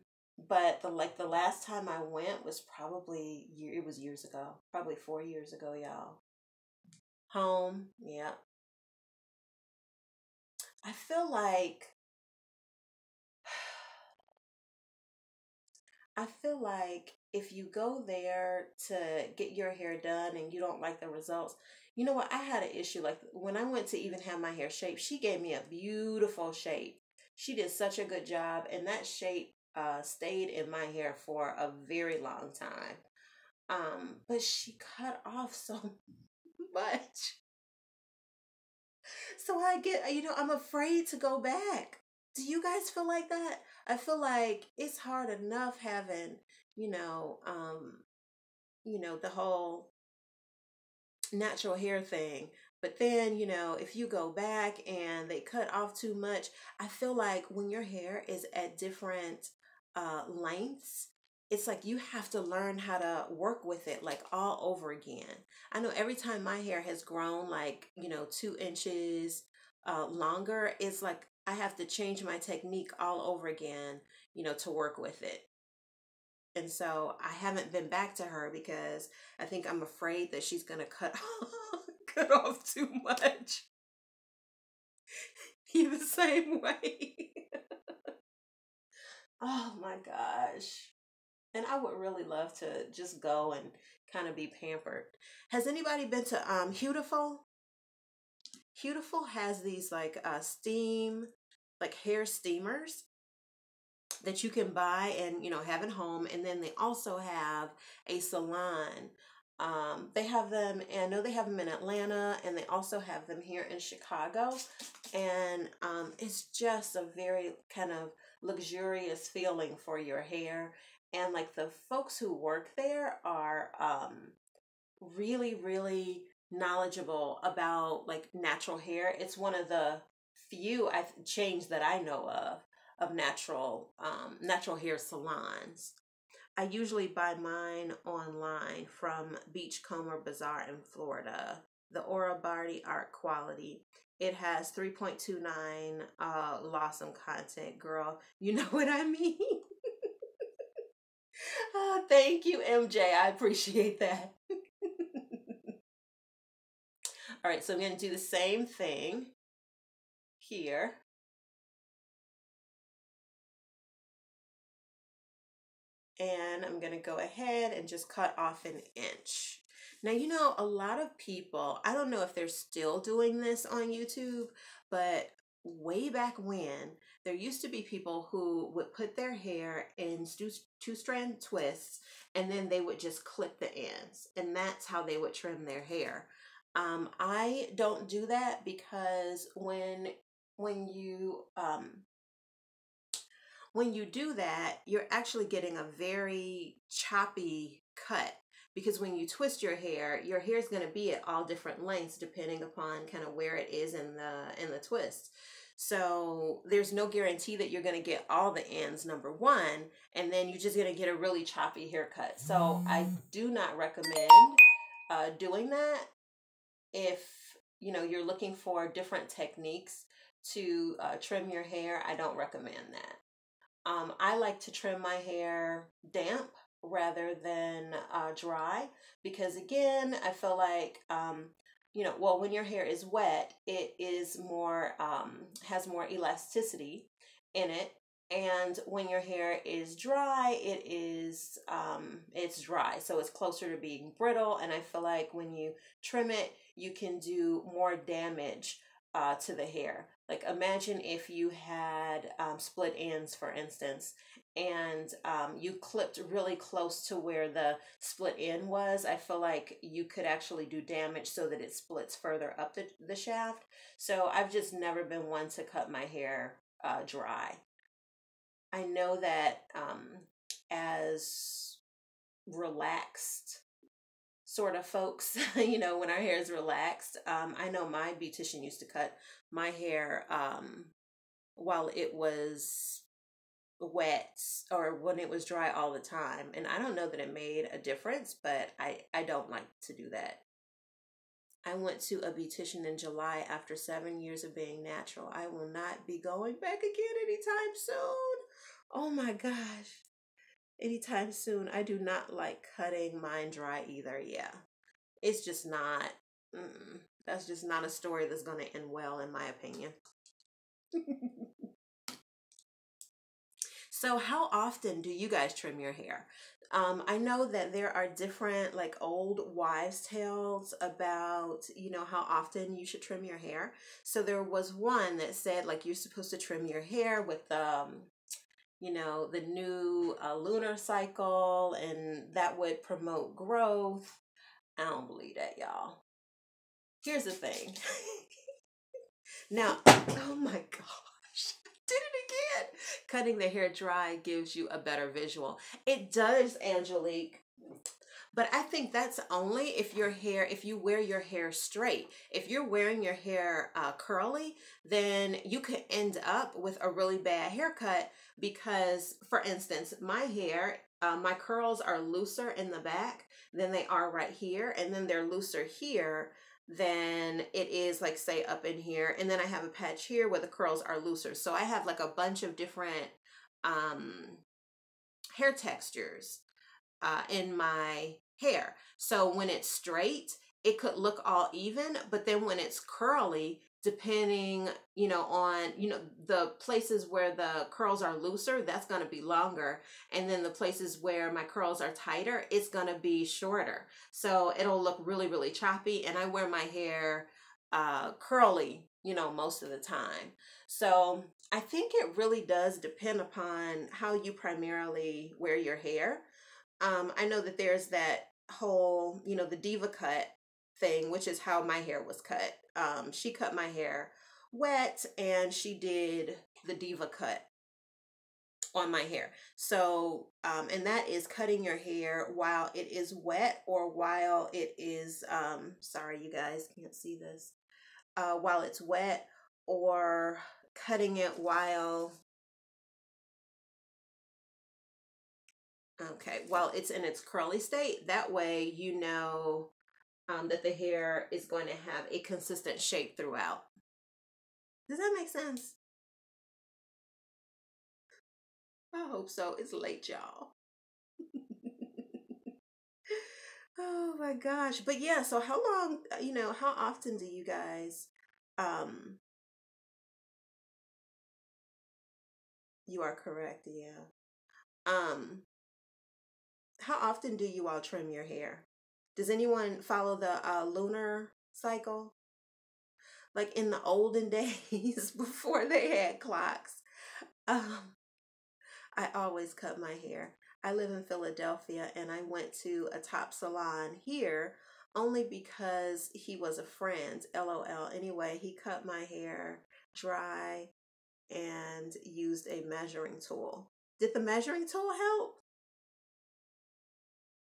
but the last time I went was probably it was years ago, probably 4 years ago, y'all. Home, yeah. I feel like I feel like if you go there to get your hair done and you don't like the results, you know what? I had an issue. Like when I went to even have my hair shaped, she gave me a beautiful shape. She did such a good job, and that shape stayed in my hair for a very long time. But she cut off so much. So I'm afraid to go back. Do you guys feel like that? I feel like it's hard enough having, you know, um, the whole natural hair thing. But then, if you go back and they cut off too much, I feel like when your hair is at different lengths, it's like you have to learn how to work with it like all over again. I know every time my hair has grown like, 2 inches longer, it's like I have to change my technique all over again, to work with it. And so I haven't been back to her because I think I'm afraid that she's gonna cut cut off too much. You the same way. Oh my gosh. And I would really love to just go and kind of be pampered. Has anybody been to Beautiful? Beautiful has these like like hair steamers that you can buy and have at home, and then they also have a salon. They have them, and I know they have them in Atlanta, and they also have them here in Chicago, and it's just a very kind of luxurious feeling for your hair. And like the folks who work there are really, really knowledgeable about like natural hair. It's one of the few chains that I know of natural hair salons. I usually buy mine online from Beachcomber Bazaar in Florida. The Aura Body Art Quality. It has 3.29 Lawsome content, girl. You know what I mean? Thank you, MJ. I appreciate that. All right, so I'm going to do the same thing here. and I'm going to go ahead and just cut off an inch. Now, you know, a lot of people, I don't know if they're still doing this on YouTube, but way back when, there used to be people who would put their hair in two-strand twists, and then they would just clip the ends, and that's how they would trim their hair. I don't do that because when you when you do that, you're actually getting a very choppy cut, because when you twist your hair is going to be at all different lengths depending upon kind of where it is in the twist. So there's no guarantee that you're going to get all the ends, number one, and then you're just going to get a really choppy haircut. So I do not recommend doing that. If you know you're looking for different techniques to trim your hair, I don't recommend that. I like to trim my hair damp rather than dry, because again, I feel like, you know, well, when your hair is wet, it is more, has more elasticity in it. And when your hair is dry, it is, it's dry. So it's closer to being brittle. And I feel like when you trim it, you can do more damage to the hair. Like imagine if you had split ends, for instance, and you clipped really close to where the split end was. I feel like you could actually do damage so that it splits further up the shaft. So I've just never been one to cut my hair dry. I know that as relaxed sort of folks, you know, when our hair is relaxed, I know my beautician used to cut my hair while it was wet or when it was dry all the time. And I don't know that it made a difference, but I don't like to do that. I went to a beautician in July after 7 years of being natural. I will not be going back again anytime soon. Oh my gosh. Anytime soon. I do not like cutting mine dry either. Yeah. It's just not, that's just not a story that's going to end well, in my opinion. So how often do you guys trim your hair? I know that there are different like old wives' tales about, you know, how often you should trim your hair. So there was one that said like you're supposed to trim your hair with you know, the new lunar cycle, and that would promote growth. I don't believe that, y'all. Here's the thing. Now, oh my gosh, did it again. Cutting the hair dry gives you a better visual. It does, Angelique. But I think that's only if if you wear your hair straight. If you're wearing your hair curly, then you could end up with a really bad haircut because, for instance, my hair, my curls are looser in the back than they are right here. And then they're looser here than it is, like, say, up in here. And then I have a patch here where the curls are looser. So I have like a bunch of different hair textures in my hair. So when it's straight, it could look all even, but then when it's curly, depending, you know, on, you know, the places where the curls are looser, that's going to be longer. And then the places where my curls are tighter, it's going to be shorter. So it'll look really, really choppy. And I wear my hair curly, you know, most of the time. So I think it really does depend upon how you primarily wear your hair. I know that there's that whole, you know, the diva cut thing, which is how my hair was cut. She cut my hair wet and she did the diva cut on my hair. So, and that is cutting your hair while it is wet or while it is, sorry, you guys can't see this, while it's wet, or cutting it while, okay, while it's in its curly state. That way, you know that the hair is going to have a consistent shape throughout. Does that make sense? I hope so. It's late, y'all. Oh my gosh. But yeah, so how long, you know, how often do you guys, you are correct, yeah. Um, How often do you all trim your hair? Does anyone follow the lunar cycle? Like in the olden days before they had clocks, um, I always cut my hair. I live in Philadelphia and I went to a top salon here only because he was a friend, LOL. Anyway, he cut my hair dry and used a measuring tool. Did the measuring tool help?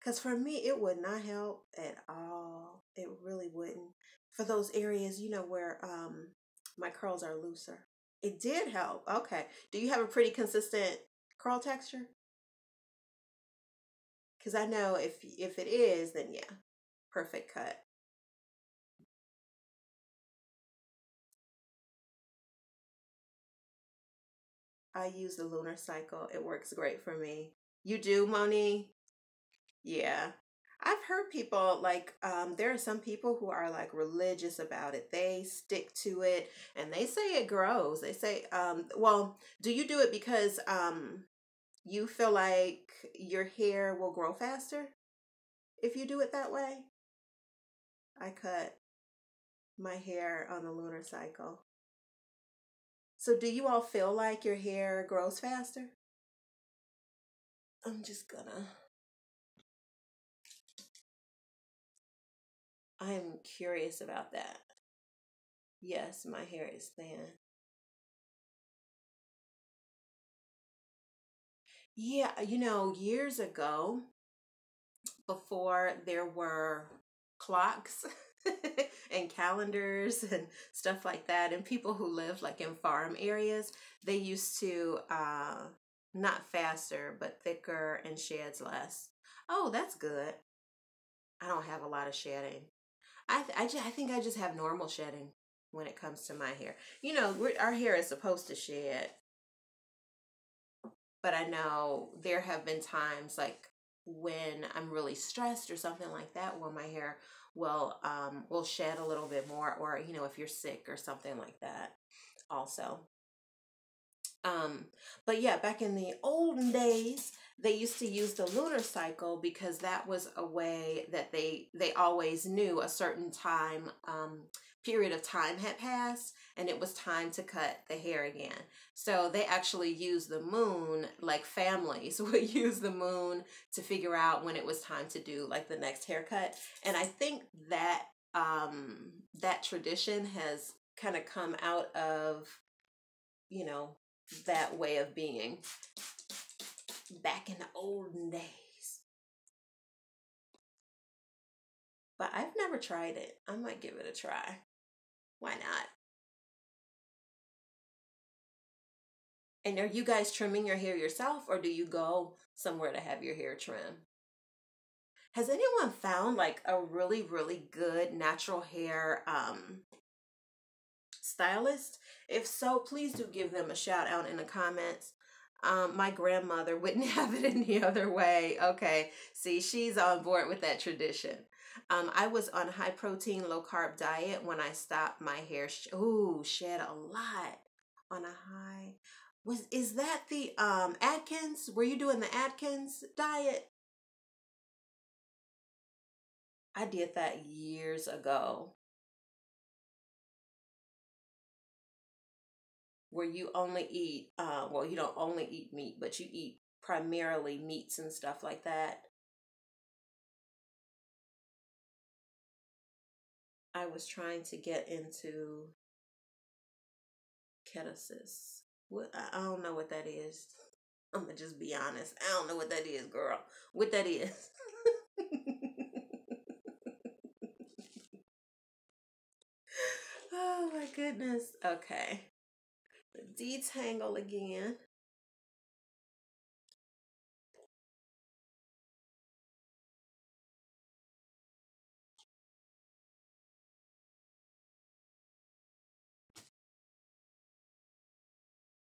Because for me, it would not help at all. It really wouldn't. For those areas, where my curls are looser. It did help. Okay. Do you have a pretty consistent curl texture? Because I know if it is, then yeah, perfect cut. I use the lunar cycle. It works great for me. You do, Moni? Yeah. I've heard people like there are some people who are like religious about it. They stick to it and they say it grows. They say well, do you do it because you feel like your hair will grow faster if you do it that way? I cut my hair on the lunar cycle. So do you all feel like your hair grows faster? I'm just gonna I'm curious about that. Yes, my hair is thin. Yeah, years ago, before there were clocks and calendars and stuff like that, and people who lived like in farm areas, they used to not faster, but thicker and sheds less. Oh, that's good. I don't have a lot of shedding. I think I just have normal shedding when it comes to my hair. Our hair is supposed to shed, but I know there have been times like when I'm really stressed or something like that, where my hair will shed a little bit more, or if you're sick or something like that, also. Um, but yeah, back in the olden days, they used to use the lunar cycle because that was a way that they always knew a certain time period of time had passed and it was time to cut the hair again. So they actually used the moon, like families would use the moon to figure out when it was time to do like the next haircut. And I think that that tradition has kind of come out of, you know, that way of being back in the olden days. But I've never tried it. I might give it a try. Why not? And are you guys trimming your hair yourself, or do you go somewhere to have your hair trimmed? Has anyone found like a really, really good natural hair stylist? If so, please do give them a shout out in the comments. My grandmother wouldn't have it any other way. Okay, see, she's on board with that tradition. I was on high protein, low carb diet when I stopped. My hair shed a lot on a high. Is that the Atkins? Were you doing the Atkins diet? I did that years ago, where you only eat, well, you don't only eat meat, but you eat primarily meats and stuff like that. I was trying to get into ketosis. I don't know what that is. I'm gonna just be honest. I don't know what that is, girl. What that is. Oh my goodness. Okay. Detangle again.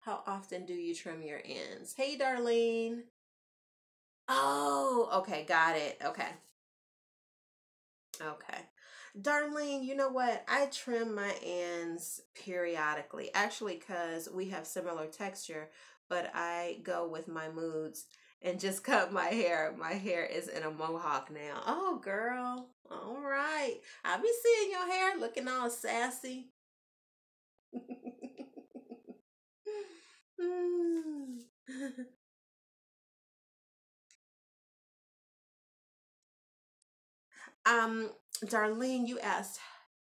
How often do you trim your ends? Hey, Darlene. Oh, okay. Got it. Okay. Okay. Darlene, you know what? I trim my ends periodically. Actually, because we have similar texture, but I go with my moods. and just cut my hair. My hair is in a mohawk now. Oh, girl. All right. I'll be seeing your hair looking all sassy. um, Darlene,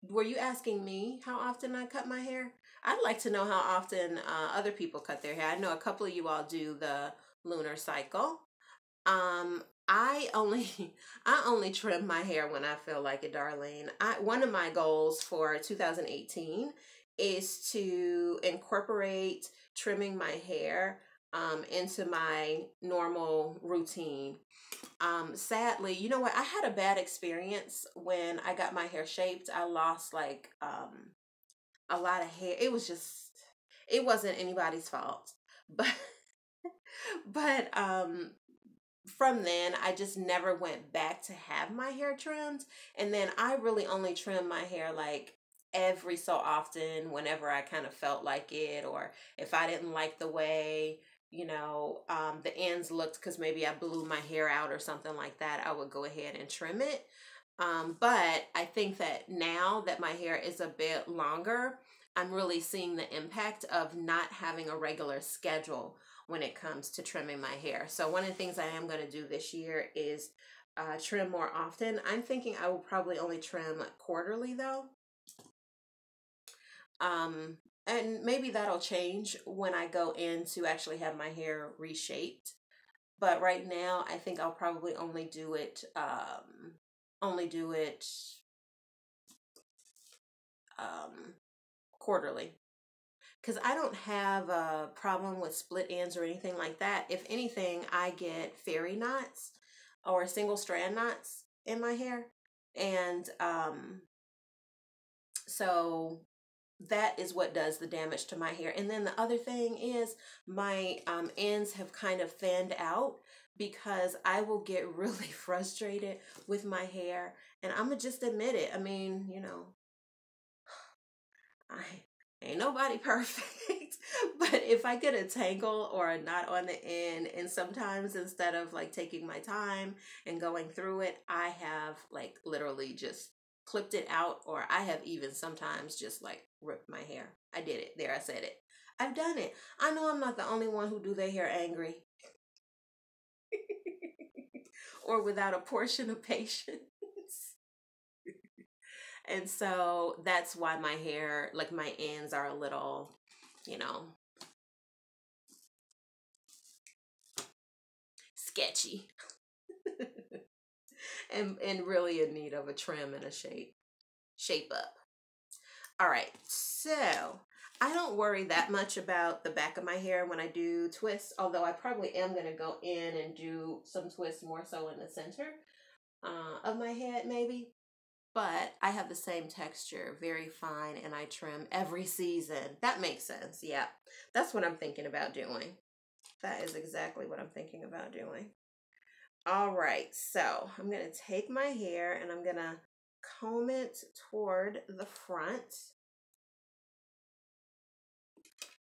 were you asking me how often I cut my hair? I'd like to know how often other people cut their hair. I know a couple of you all do the lunar cycle. I only I only trim my hair when I feel like it, Darlene. One of my goals for 2018 is to incorporate trimming my hair into my normal routine. Sadly, you know what? I had a bad experience when I got my hair shaped. I lost like a lot of hair. It wasn't anybody's fault. But but from then I just never went back to have my hair trimmed. And then I really only trim my hair like every so often whenever I kind of felt like it, or if I didn't like the way, the ends looked because maybe I blew my hair out or something like that, I would go ahead and trim it. But I think that now that my hair is a bit longer, I'm really seeing the impact of not having a regular schedule when it comes to trimming my hair. So one of the things I am going to do this year is trim more often. I'm thinking I will probably only trim quarterly though. And maybe that'll change when I go in to actually have my hair reshaped. But right now, I think I'll probably only do it quarterly. Because I don't have a problem with split ends or anything like that. If anything, I get fairy knots or single strand knots in my hair. And so that is what does the damage to my hair. And then the other thing is my ends have kind of thinned out because I will get really frustrated with my hair. And I'm going to just admit it. I mean, I ain't nobody perfect, but if I get a tangle or a knot on the end, and sometimes instead of like taking my time and going through it, I have like literally just clipped it out, or I have even sometimes just like ripped my hair. I did it. There, I said it. I've done it. I know I'm not the only one who do their hair angry or without a portion of patience. And so that's why my hair, like my ends are a little, sketchy and really in need of a trim and a shape up. All right, so I don't worry that much about the back of my hair when I do twists, although I probably am going to go in and do some twists more so in the center of my head maybe. But I have the same texture, very fine, and I trim every season. That makes sense. Yeah, that's what I'm thinking about doing. That is exactly what I'm thinking about doing. All right, so I'm going to take my hair and I'm going to comb it toward the front.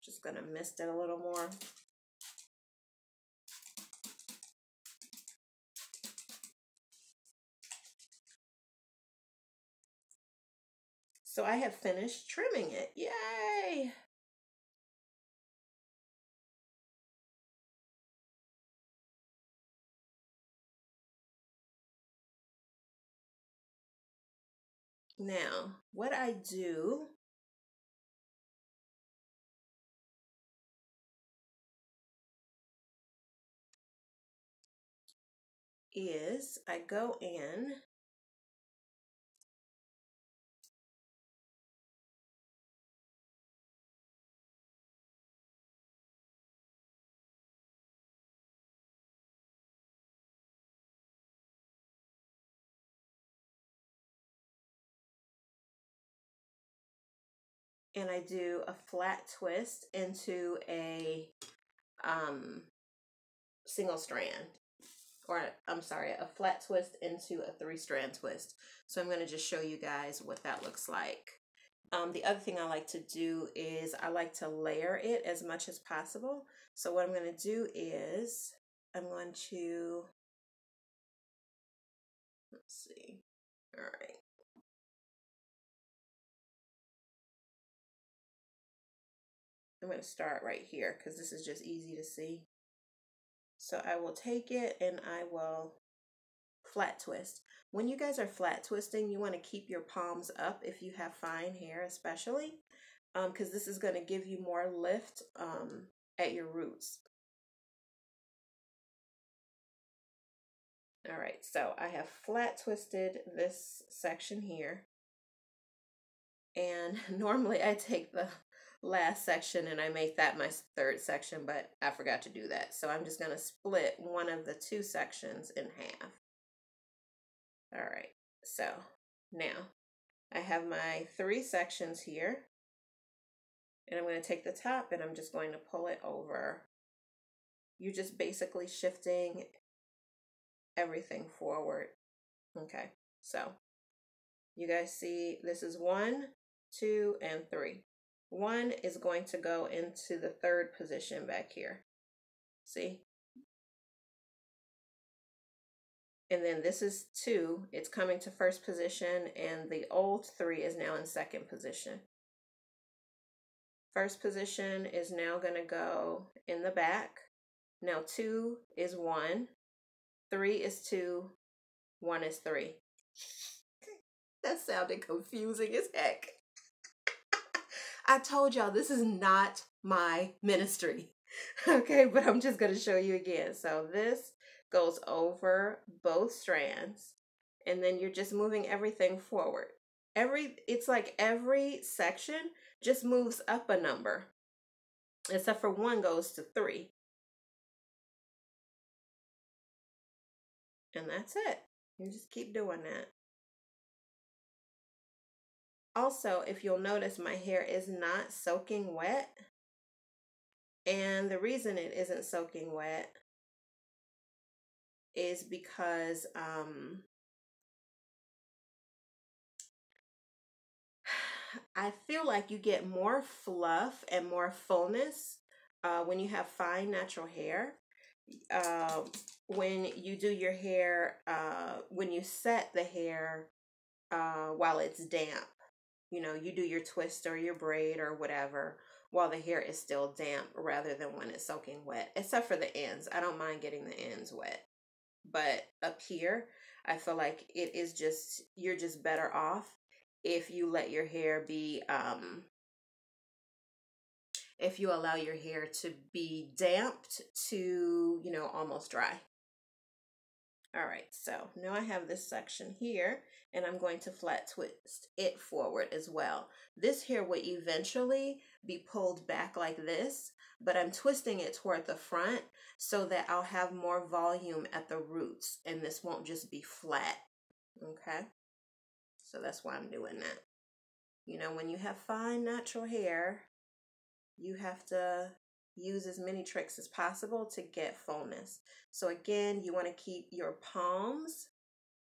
Just going to mist it a little more. So I have finished trimming it. Yay! Now, what I do is I go in and I do a flat twist into a single strand, or I'm sorry, a flat twist into a 3-strand twist. So I'm going to just show you guys what that looks like. The other thing I like to do is I like to layer it as much as possible. So what I'm going to do is I'm going to, let's see. All right. I'm going to start right here because this is just easy to see. So I will take it and I will flat twist. When you guys are flat twisting, you want to keep your palms up if you have fine hair, especially, because this is going to give you more lift at your roots. All right, so I have flat twisted this section here. And normally I take the last section and I make that my third section, but I forgot to do that. So I'm just going to split one of the two sections in half. All right, so now I have my 3 sections here, and I'm going to take the top and I'm just going to pull it over. You're just basically shifting everything forward. Okay, so you guys see this is 1, 2, and 3. 1 is going to go into the 3rd position back here. See? And then this is 2. It's coming to 1st position, and the old 3 is now in 2nd position. 1st position is now going to go in the back. Now 2 is 1, 3 is 2, 1 is 3. That sounded confusing as heck. I told y'all this is not my ministry. Okay, but I'm just going to show you again. So this goes over both strands, and then you're just moving everything forward. It's like every section just moves up a number, except for 1 goes to 3. And that's it. You just keep doing that. Also, if you'll notice, my hair is not soaking wet. And the reason it isn't soaking wet is because I feel like you get more fluff and more fullness when you have fine natural hair. When you do your hair, when you set the hair while it's damp, you know, you do your twist or your braid or whatever while the hair is still damp rather than when it's soaking wet, except for the ends. I don't mind getting the ends wet. But up here, I feel like it is just, you're just better off if you let your hair be, if you allow your hair to be damped to, you know, almost dry. All right, so now I have this section here, and I'm going to flat twist it forward as well. This hair will eventually be pulled back like this, but I'm twisting it toward the front so that I'll have more volume at the roots, and this won't just be flat, okay? So that's why I'm doing that. You know, when you have fine natural hair, you have to use as many tricks as possible to get fullness. So again, you want to keep your palms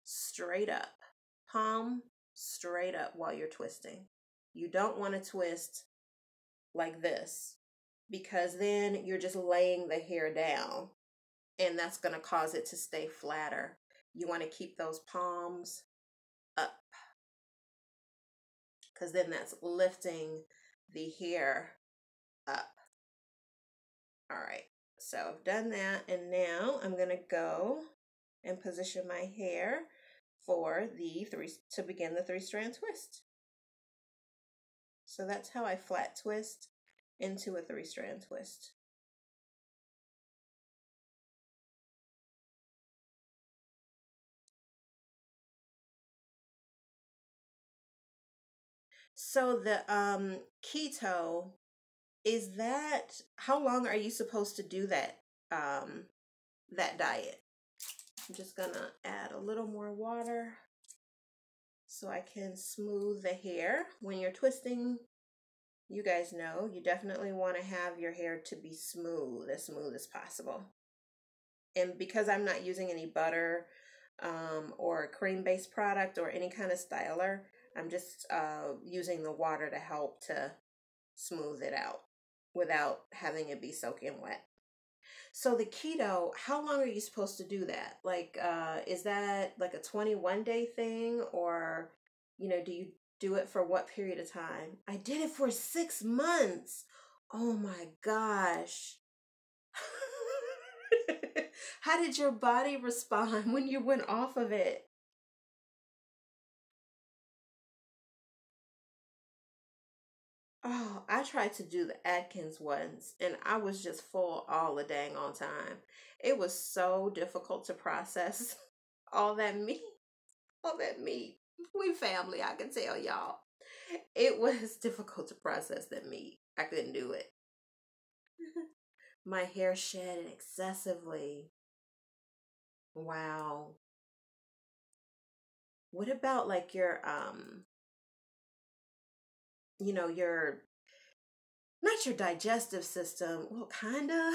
straight up. Palm straight up while you're twisting. You don't want to twist like this because then you're just laying the hair down and that's going to cause it to stay flatter. You want to keep those palms up because then that's lifting the hair up. All right, so I've done that, and now I'm gonna go and position my hair for to begin the 3-strand twist. So that's how I flat twist into a 3-strand twist. So the keto, is that, how long are you supposed to do that that diet? I'm just gonna add a little more water so I can smooth the hair. When you're twisting, you guys know you definitely want to have your hair to be smooth as possible. And because I'm not using any butter or cream-based product or any kind of styler, I'm just using the water to help to smooth it out without having it be soaking wet. So the keto, how long are you supposed to do that? Like, is that like a 21-day thing, or, do you do it for what period of time? I did it for 6 months. Oh my gosh. How did your body respond when you went off of it? Oh, I tried to do the Atkins ones and I was just full all the dang on time. It was so difficult to process all that meat, all that meat. We family, I can tell y'all. It was difficult to process that meat. I couldn't do it. My hair shedded excessively. Wow. What about like your not your digestive system, well, kind of,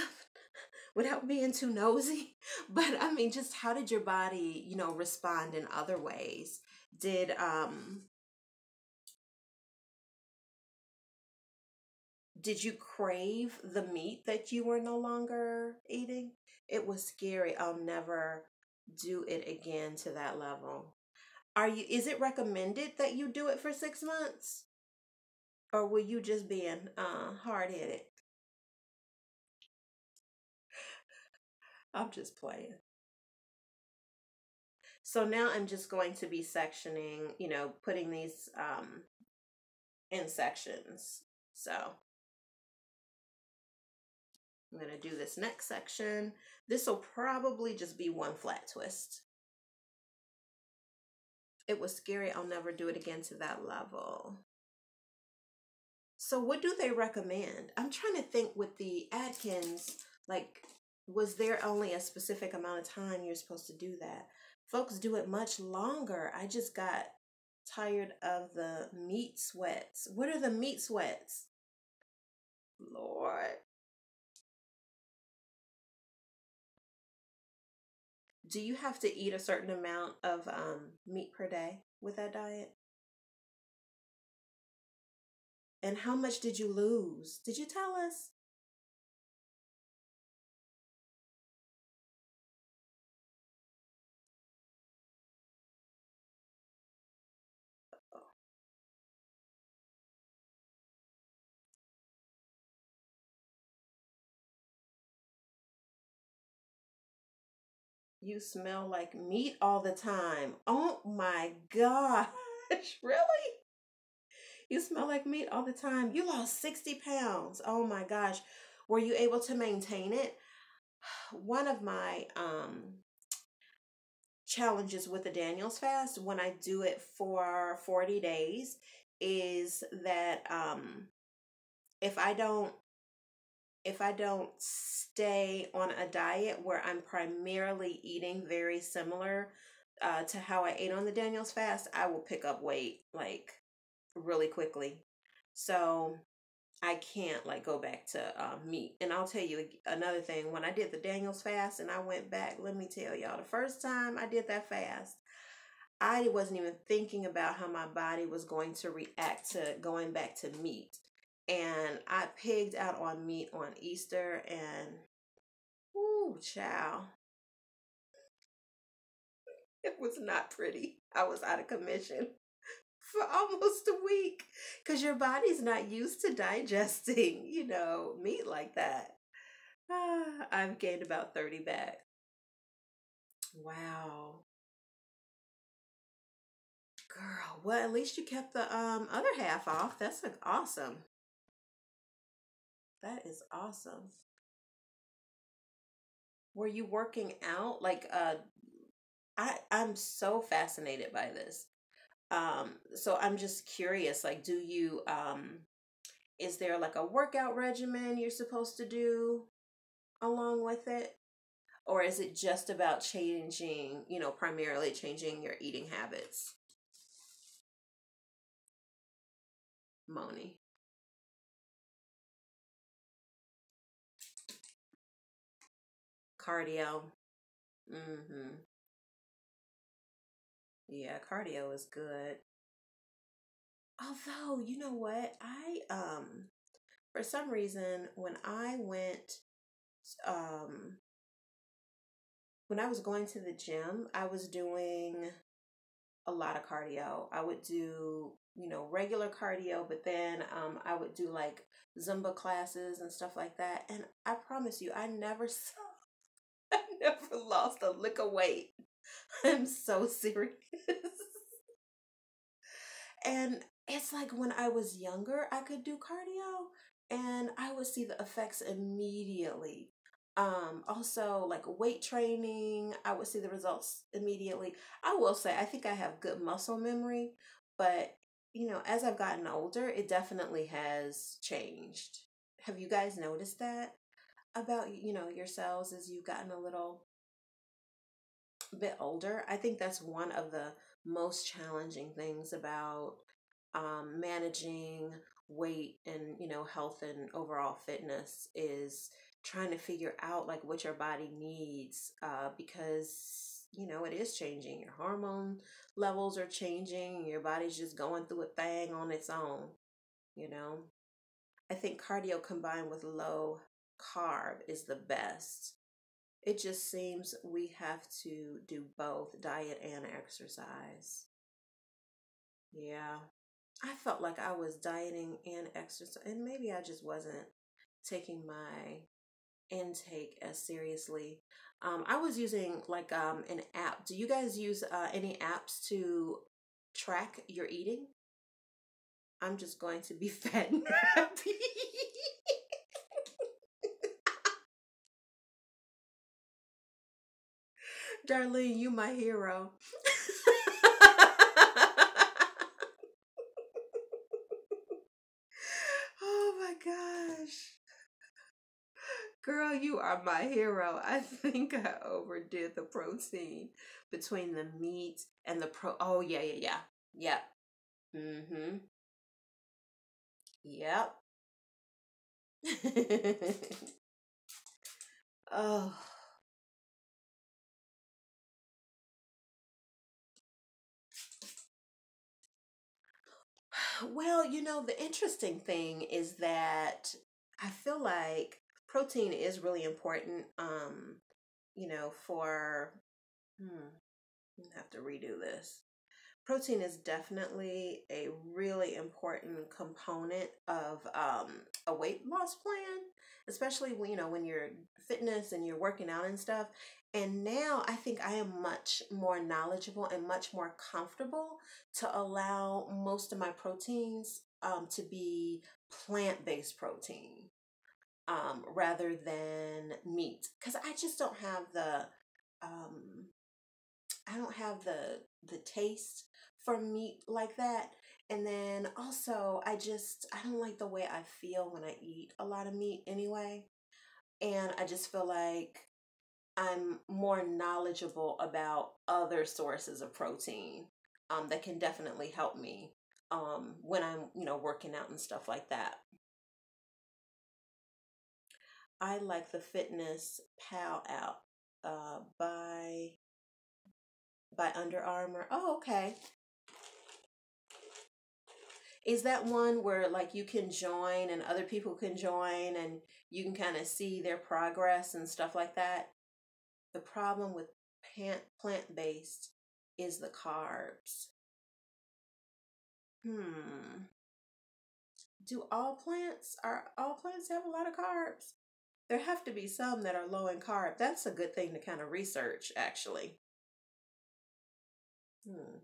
without being too nosy, but I mean, just how did your body, respond in other ways? Did um did you crave the meat that you were no longer eating? It was scary. I'll never do it again to that level. Is it recommended that you do it for 6 months? Or were you just being hard-headed? I'm just playing. So now I'm just going to be sectioning, putting these in sections. So I'm going to do this next section. This will probably just be one flat twist. It was scary. I'll never do it again to that level. So what do they recommend? I'm trying to think with the Atkins, like, was there only a specific amount of time you're supposed to do that? Folks do it much longer. I just got tired of the meat sweats. What are the meat sweats? Lord. Do you have to eat a certain amount of meat per day with that diet? And how much did you lose? Did you tell us? You smell like meat all the time. Oh my gosh. Really? You smell like meat all the time. You lost 60 pounds. Oh my gosh. Were you able to maintain it? One of my challenges with the Daniel's fast when I do it for 40 days is that if I don't stay on a diet where I'm primarily eating very similar to how I ate on the Daniel's fast, I will pick up weight like really quickly. So I can't like go back to meat. And I'll tell you another thing. When I did the Daniel's fast and I went back, let me tell y'all, the first time I did that fast, I wasn't even thinking about how my body was going to react to going back to meat. And I pigged out on meat on Easter and, whoo, child, it was not pretty. I was out of commission for almost a week because your body's not used to digesting, meat like that. I've gained about 30 back. Wow. Girl, well, at least you kept the other half off. That's like awesome. That is awesome. Were you working out? Like I'm so fascinated by this. So I'm just curious, like, do you is there like a workout regimen you're supposed to do along with it? Or is it just about changing, primarily changing your eating habits? Moni. Cardio. Mm-hmm. Yeah, cardio is good. Although, you know what? I for some reason when I went um, when I was going to the gym, I was doing a lot of cardio. I would do, regular cardio, but then I would do like Zumba classes and stuff like that. And I promise you, I never I never lost a lick of weight. I'm so serious. And it's like when I was younger, I could do cardio and I would see the effects immediately. Also like weight training, I would see the results immediately. I will say, I think I have good muscle memory, but as I've gotten older, it definitely has changed. Have you guys noticed that about, yourselves as you've gotten a little bit older? I think that's one of the most challenging things about managing weight and health and overall fitness is trying to figure out like what your body needs, because it is changing. Your hormone levels are changing. Your body's just going through a thing on its own. you know I think cardio combined with low carb is the best. It just seems we have to do both diet and exercise. Yeah. I felt like I was dieting and exercise, and maybe I just wasn't taking my intake as seriously. I was using like an app. Do you guys use any apps to track your eating? I'm just going to be fat and happy. Darlene, you my hero. Oh my gosh. Girl, you are my hero. I think I overdid the protein between the meat and the Oh, yeah, yeah, yeah. Yep. Mm-hmm. Yep. Oh. Well, the interesting thing is that I feel like protein is really important, for, I'm gonna have to redo this. Protein is definitely a really important component of a weight loss plan, especially when you're fitness and you're working out and stuff. And now I think I am much more knowledgeable and much more comfortable to allow most of my proteins to be plant-based protein, rather than meat, because I just don't have the um, the taste for meat like that. And then also I don't like the way I feel when I eat a lot of meat anyway. And I just feel like I'm more knowledgeable about other sources of protein that can definitely help me when I'm, working out and stuff like that. I like the Fitness Pal app by Under Armour. Oh, okay. Is that one where like you can join and other people can join and you can kind of see their progress and stuff like that? The problem with plant-based is the carbs. Hmm. Are all plants have a lot of carbs? There have to be some that are low in carb. That's a good thing to kind of research, actually. Hmm.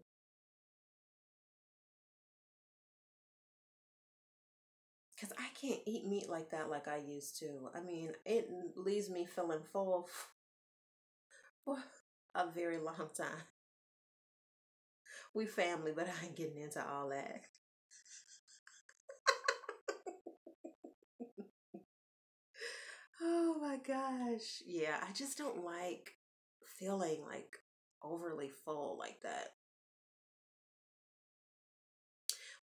Because I can't eat meat like that like I used to. I mean, it leaves me feeling full for a very long time. We family, but I ain't getting into all that. Oh my gosh. Yeah, I just don't like feeling like overly full like that.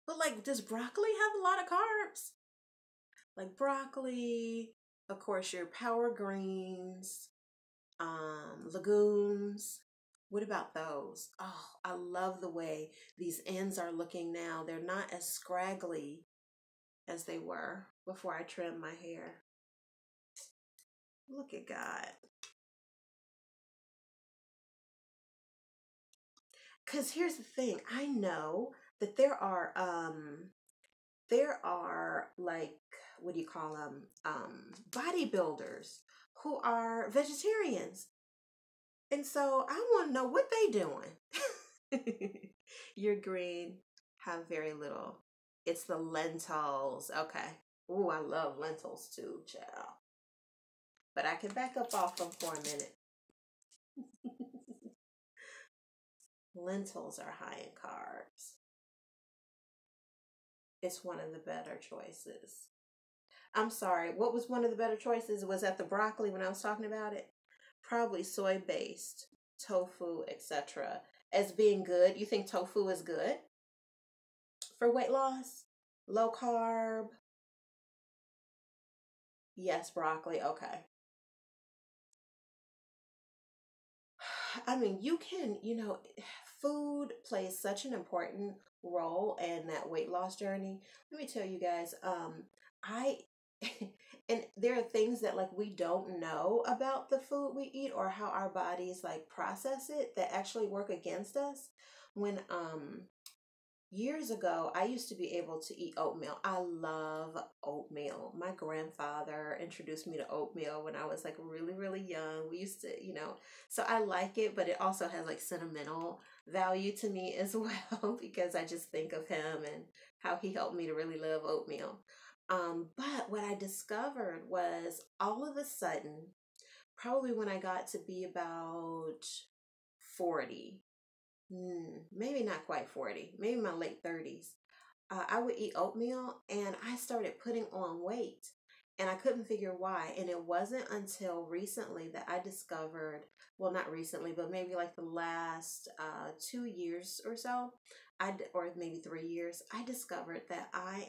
But like, does broccoli have a lot of carbs? Like broccoli, of course, your power greens, legumes. What about those? Oh, I love the way these ends are looking now. They're not as scraggly as they were before I trimmed my hair. Look at God. Because here's the thing, I know that there are like, what do you call them, bodybuilders who are vegetarians, and so I want to know what they doing. Your green have very little. It's the lentils. Okay. Ooh, I love lentils too, child. But I can back up off them for a minute. Lentils are high in carbs. It's one of the better choices. I'm sorry, what was one of the better choices? Was that the broccoli when I was talking about it? Probably soy-based, tofu, etc. as being good. You think tofu is good for weight loss? Low carb? Yes, broccoli. Okay. I mean, you can, food plays such an important role in that weight loss journey. Let me tell you guys, I and there are things that like we don't know about the food we eat or how our bodies like process it that actually work against us. When years ago, I used to be able to eat oatmeal. I love oatmeal. My grandfather introduced me to oatmeal when I was like really, really young. We used to, so I like it, but it also has like sentimental value to me as well because I just think of him and how he helped me to really love oatmeal. But what I discovered was all of a sudden, probably when I got to be about 40, maybe not quite 40, maybe my late 30s, I would eat oatmeal and I started putting on weight and I couldn't figure why. And it wasn't until recently that I discovered, well, not recently, but maybe like the last 2 years or so, or maybe 3 years, I discovered that I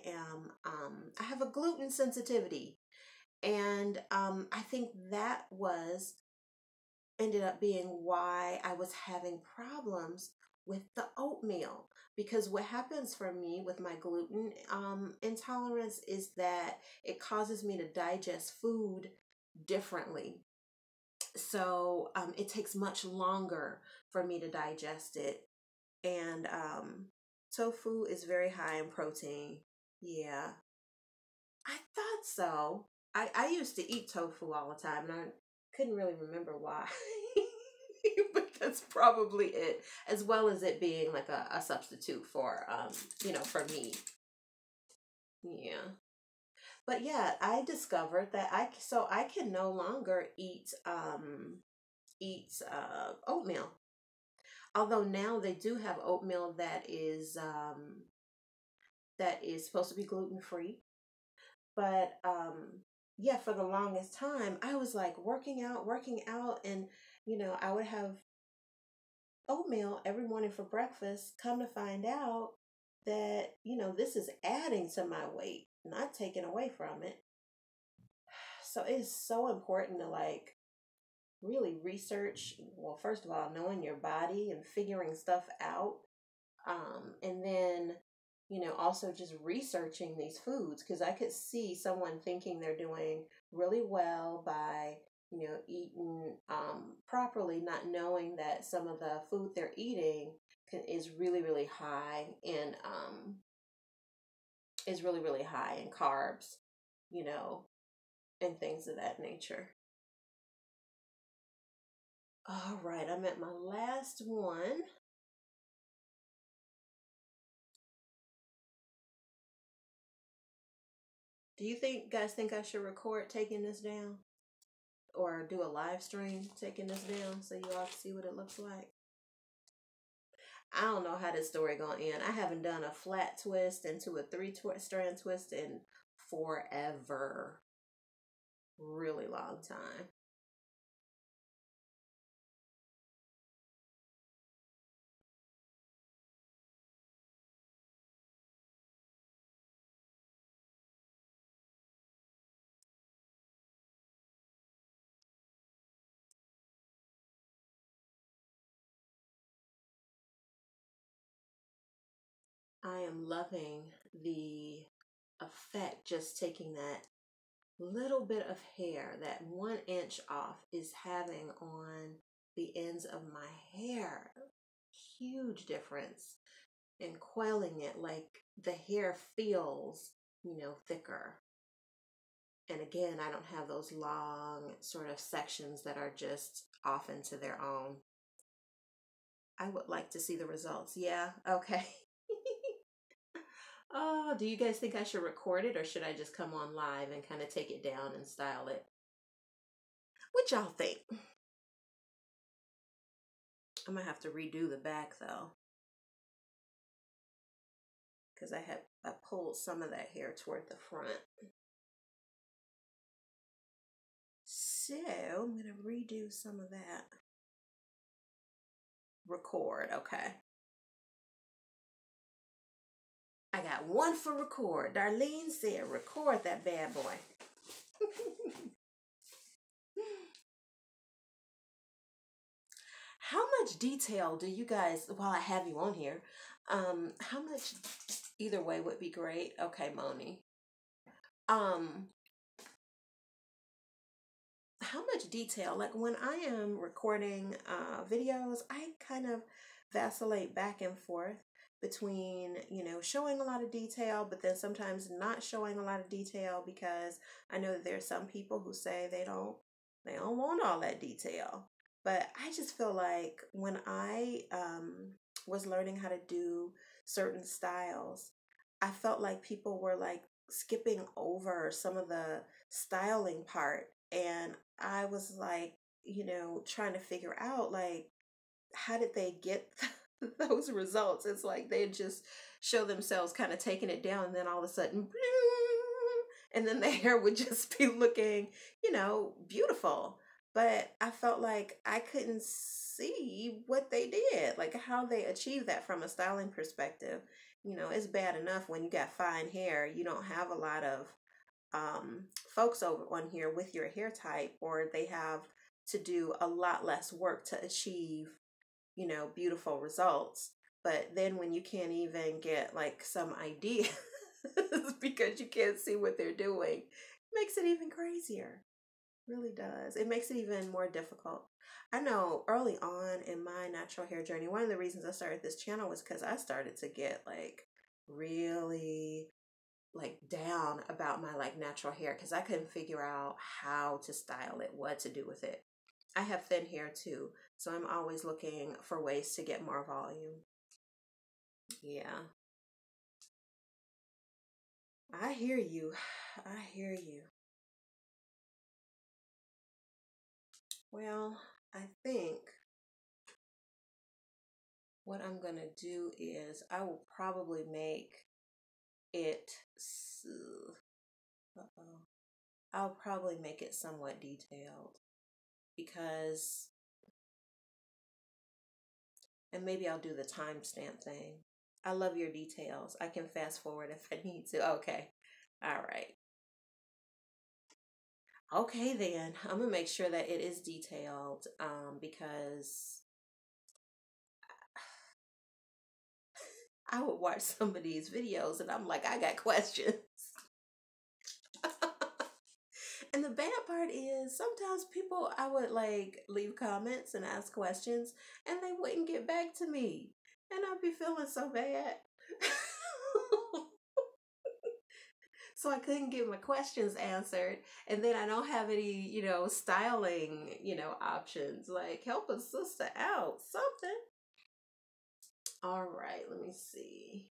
have a gluten sensitivity. And I think that ended up being why I was having problems with the oatmeal. Because what happens for me with my gluten intolerance is that it causes me to digest food differently. So it takes much longer for me to digest it. And tofu is very high in protein. Yeah, I thought so. I used to eat tofu all the time, and I couldn't really remember why. But that's probably it, as well as it being like a substitute for, for meat. Yeah. But yeah, I discovered that I can no longer eat oatmeal. Although now they do have oatmeal that is supposed to be gluten free. But yeah, for the longest time, I was like working out, and I would have oatmeal every morning for breakfast. Come to find out that, this is adding to my weight, not taking away from it. So it is so important to like really research. Well, first of all, knowing your body and figuring stuff out. And then, also just researching these foods because I could see someone thinking they're doing really well by, eating properly, not knowing that some of the food they're eating is really, really high in carbs, you know, and things of that nature. All right, I'm at my last one. Do you guys think I should record taking this down? Or do a live stream taking this down so you all can see what it looks like? I don't know how this story gonna end. I haven't done a flat twist into a strand twist in forever. Really long time. I am loving the effect just taking that little bit of hair, that 1 inch off, is having on the ends of my hair. Huge difference in quelling it. Like the hair feels, thicker. And again, I don't have those long sort of sections that are just off into their own. I would like to see the results. Yeah, okay. Oh, do you guys think I should record it, or should I just come on live and kind of take it down and style it? What y'all think? I'm gonna have to redo the back though, because I pulled some of that hair toward the front. So I'm gonna redo some of that. Record, okay. I got one for record. Darlene said record that bad boy. How much detail do you guys, while I have you on here, how much, either way would be great. Okay, Moni. How much detail, like when I am recording videos, I kind of vacillate back and forth between, showing a lot of detail, but then sometimes not showing a lot of detail, because I know that there's some people who say they don't want all that detail. But I just feel like when I was learning how to do certain styles, I felt like people were like skipping over some of the styling part. And I was like, trying to figure out, like, how did they get those results? It's like they just show themselves kind of taking it down, and then all of a sudden, bloom, and then the hair would just be looking, beautiful. But I felt like I couldn't see what they did, like how they achieved that from a styling perspective. It's bad enough when you got fine hair, you don't have a lot of folks over on here with your hair type, or they have to do a lot less work to achieve, beautiful results. But then when you can't even get like some idea because you can't see what they're doing, it makes it even crazier. Really does. It makes it even more difficult. I know early on in my natural hair journey, one of the reasons I started this channel was because I started to get like really like down about my like natural hair, because I couldn't figure out how to style it, what to do with it. I have thin hair too, so I'm always looking for ways to get more volume. Yeah. I hear you. I hear you. Well, I think what I'm going to do is I will probably make it, I'll probably make it somewhat detailed, because, and maybe I'll do the timestamp thing. I love your details. I can fast forward if I need to. Okay. All right. Okay, then I'm gonna make sure that it is detailed, because I would watch some of these videos and I'm like, I got questions. And the bad part is sometimes people, I would like leave comments and ask questions and they wouldn't get back to me. And I'd be feeling so bad. So I couldn't get my questions answered. And then I don't have any, styling, options. Like, help a sister out, something. All right, let me see.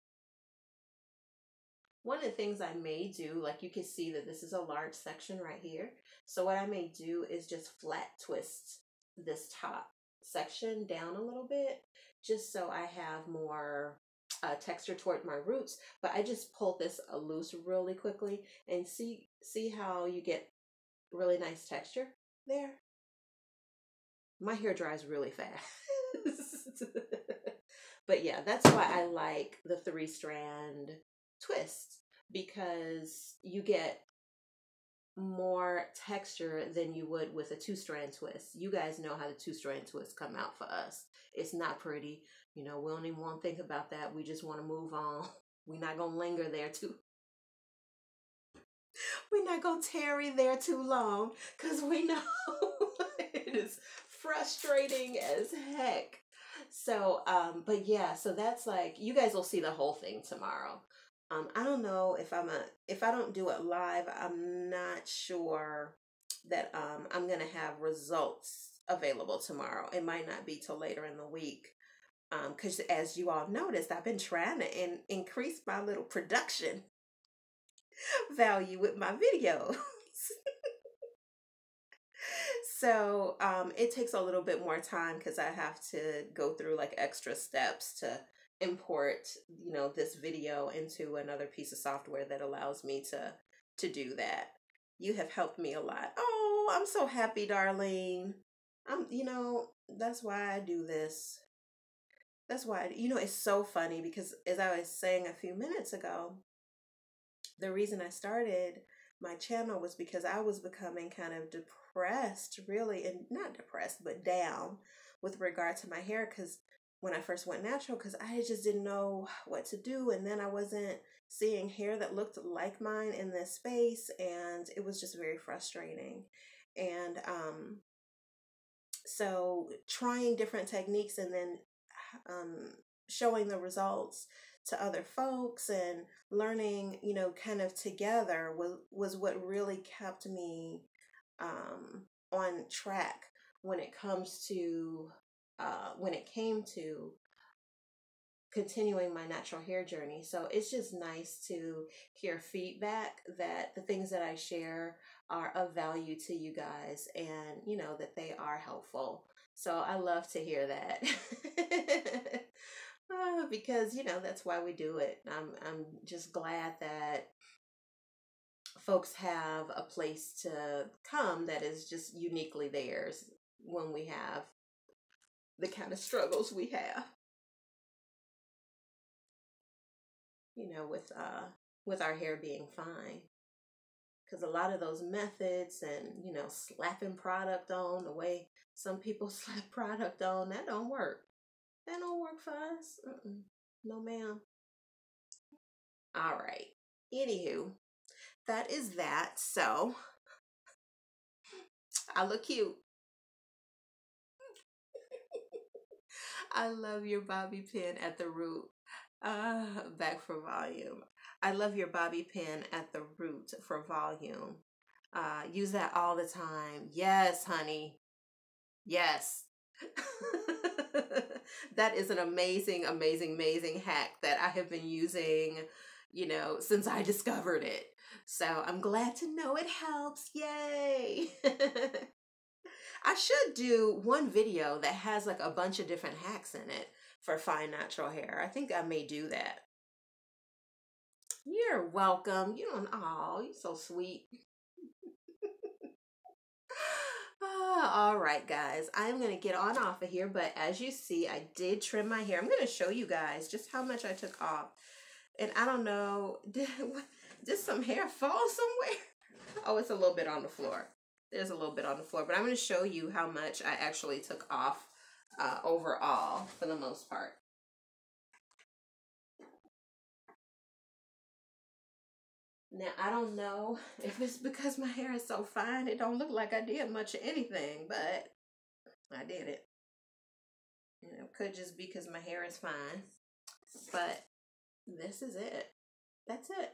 One of the things I may do, like you can see that this is a large section right here. So what I may do is just flat twist this top section down a little bit, just so I have more texture toward my roots. But I just pulled this loose really quickly, and see how you get really nice texture there. My hair dries really fast. But yeah, that's why I like the 3-strand twist, because you get more texture than you would with a 2-strand twist. You guys know how the 2-strand twists come out for us. It's not pretty. We don't even want to think about that. We just want to move on. We're not going to linger there too. we're not gonna tarry there too long because we know it is frustrating as heck. So, but yeah, so that's like you guys will see the whole thing tomorrow. I don't know if I don't do it live, I'm not sure that I'm gonna have results available tomorrow. It might not be till later in the week. Because as you all noticed, I've been trying to increase my little production value with my videos. So it takes a little bit more time because I have to go through like extra steps to import, you know, this video into another piece of software that allows me to do that. You have helped me a lot. Oh, I'm so happy, Darlene. You know, that's why I do this. That's why, you know, it's so funny because as I was saying a few minutes ago, the reason I started my channel was because I was becoming kind of depressed, really, and not depressed, but down with regard to my hair because when I first went natural, because I just didn't know what to do. And then I wasn't seeing hair that looked like mine in this space, and it was just very frustrating. And so trying different techniques and then um, showing the results to other folks and learning, you know, kind of together was what really kept me on track when it comes to when it came to continuing my natural hair journey. So it's just nice to hear feedback that the things that I share are of value to you guys and, you know, that they are helpful. So I love to hear that. Because, you know, that's why we do it. I'm just glad that folks have a place to come that is just uniquely theirs when we have the kind of struggles we have. You know, with our hair being fine. Because a lot of those methods and, you know, slapping product on the way some people slap product on, that don't work. That don't work for us. No, ma'am. All right. Anywho, that is that. So, I look cute. I love your bobby pin at the root. Back for volume. I love your bobby pin at the root for volume. Use that all the time. Yes, honey. Yes. That is an amazing, amazing, amazing hack that I have been using, you know, since I discovered it. So I'm glad to know it helps. Yay. I should do one video that has like a bunch of different hacks in it for fine natural hair. I think I may do that. You're welcome. You don't, oh, you're so sweet. All right, guys, I'm going to get on off of here. But as you see, I did trim my hair. I'm going to show you guys just how much I took off. And I don't know, did some hair fall somewhere? Oh, it's a little bit on the floor. There's a little bit on the floor. But I'm going to show you how much I actually took off overall for the most part. Now, I don't know if it's because my hair is so fine, it don't look like I did much of anything, but I did it. You know, it could just be because my hair is fine, but this is it. That's it.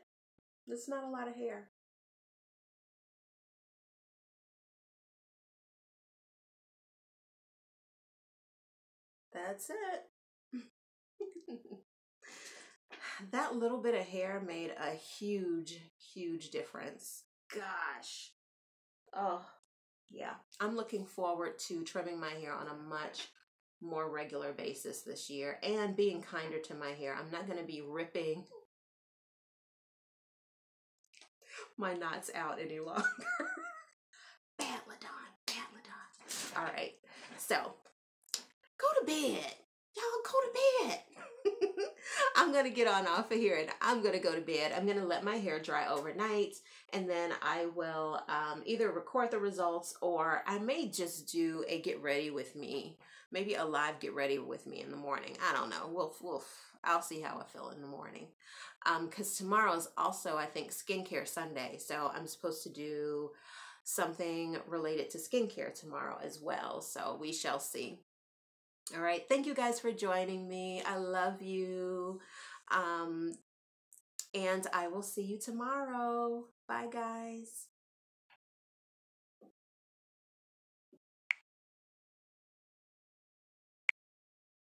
It's not a lot of hair. That's it. That little bit of hair made a huge, huge difference. Gosh. Oh, yeah. I'm looking forward to trimming my hair on a much more regular basis this year and being kinder to my hair. I'm not going to be ripping my knots out any longer. Battledon, Battledon. All right. So, go to bed. Y'all go to bed. I'm going to get on off of here and I'm going to go to bed. I'm going to let my hair dry overnight and then I will either record the results or I may just do a get ready with me. Maybe a live get ready with me in the morning. I don't know. I'll see how I feel in the morning. Because tomorrow is also, I think, skincare Sunday. So I'm supposed to do something related to skincare tomorrow as well. So we shall see. All right. Thank you guys for joining me. I love you. And I will see you tomorrow. Bye, guys.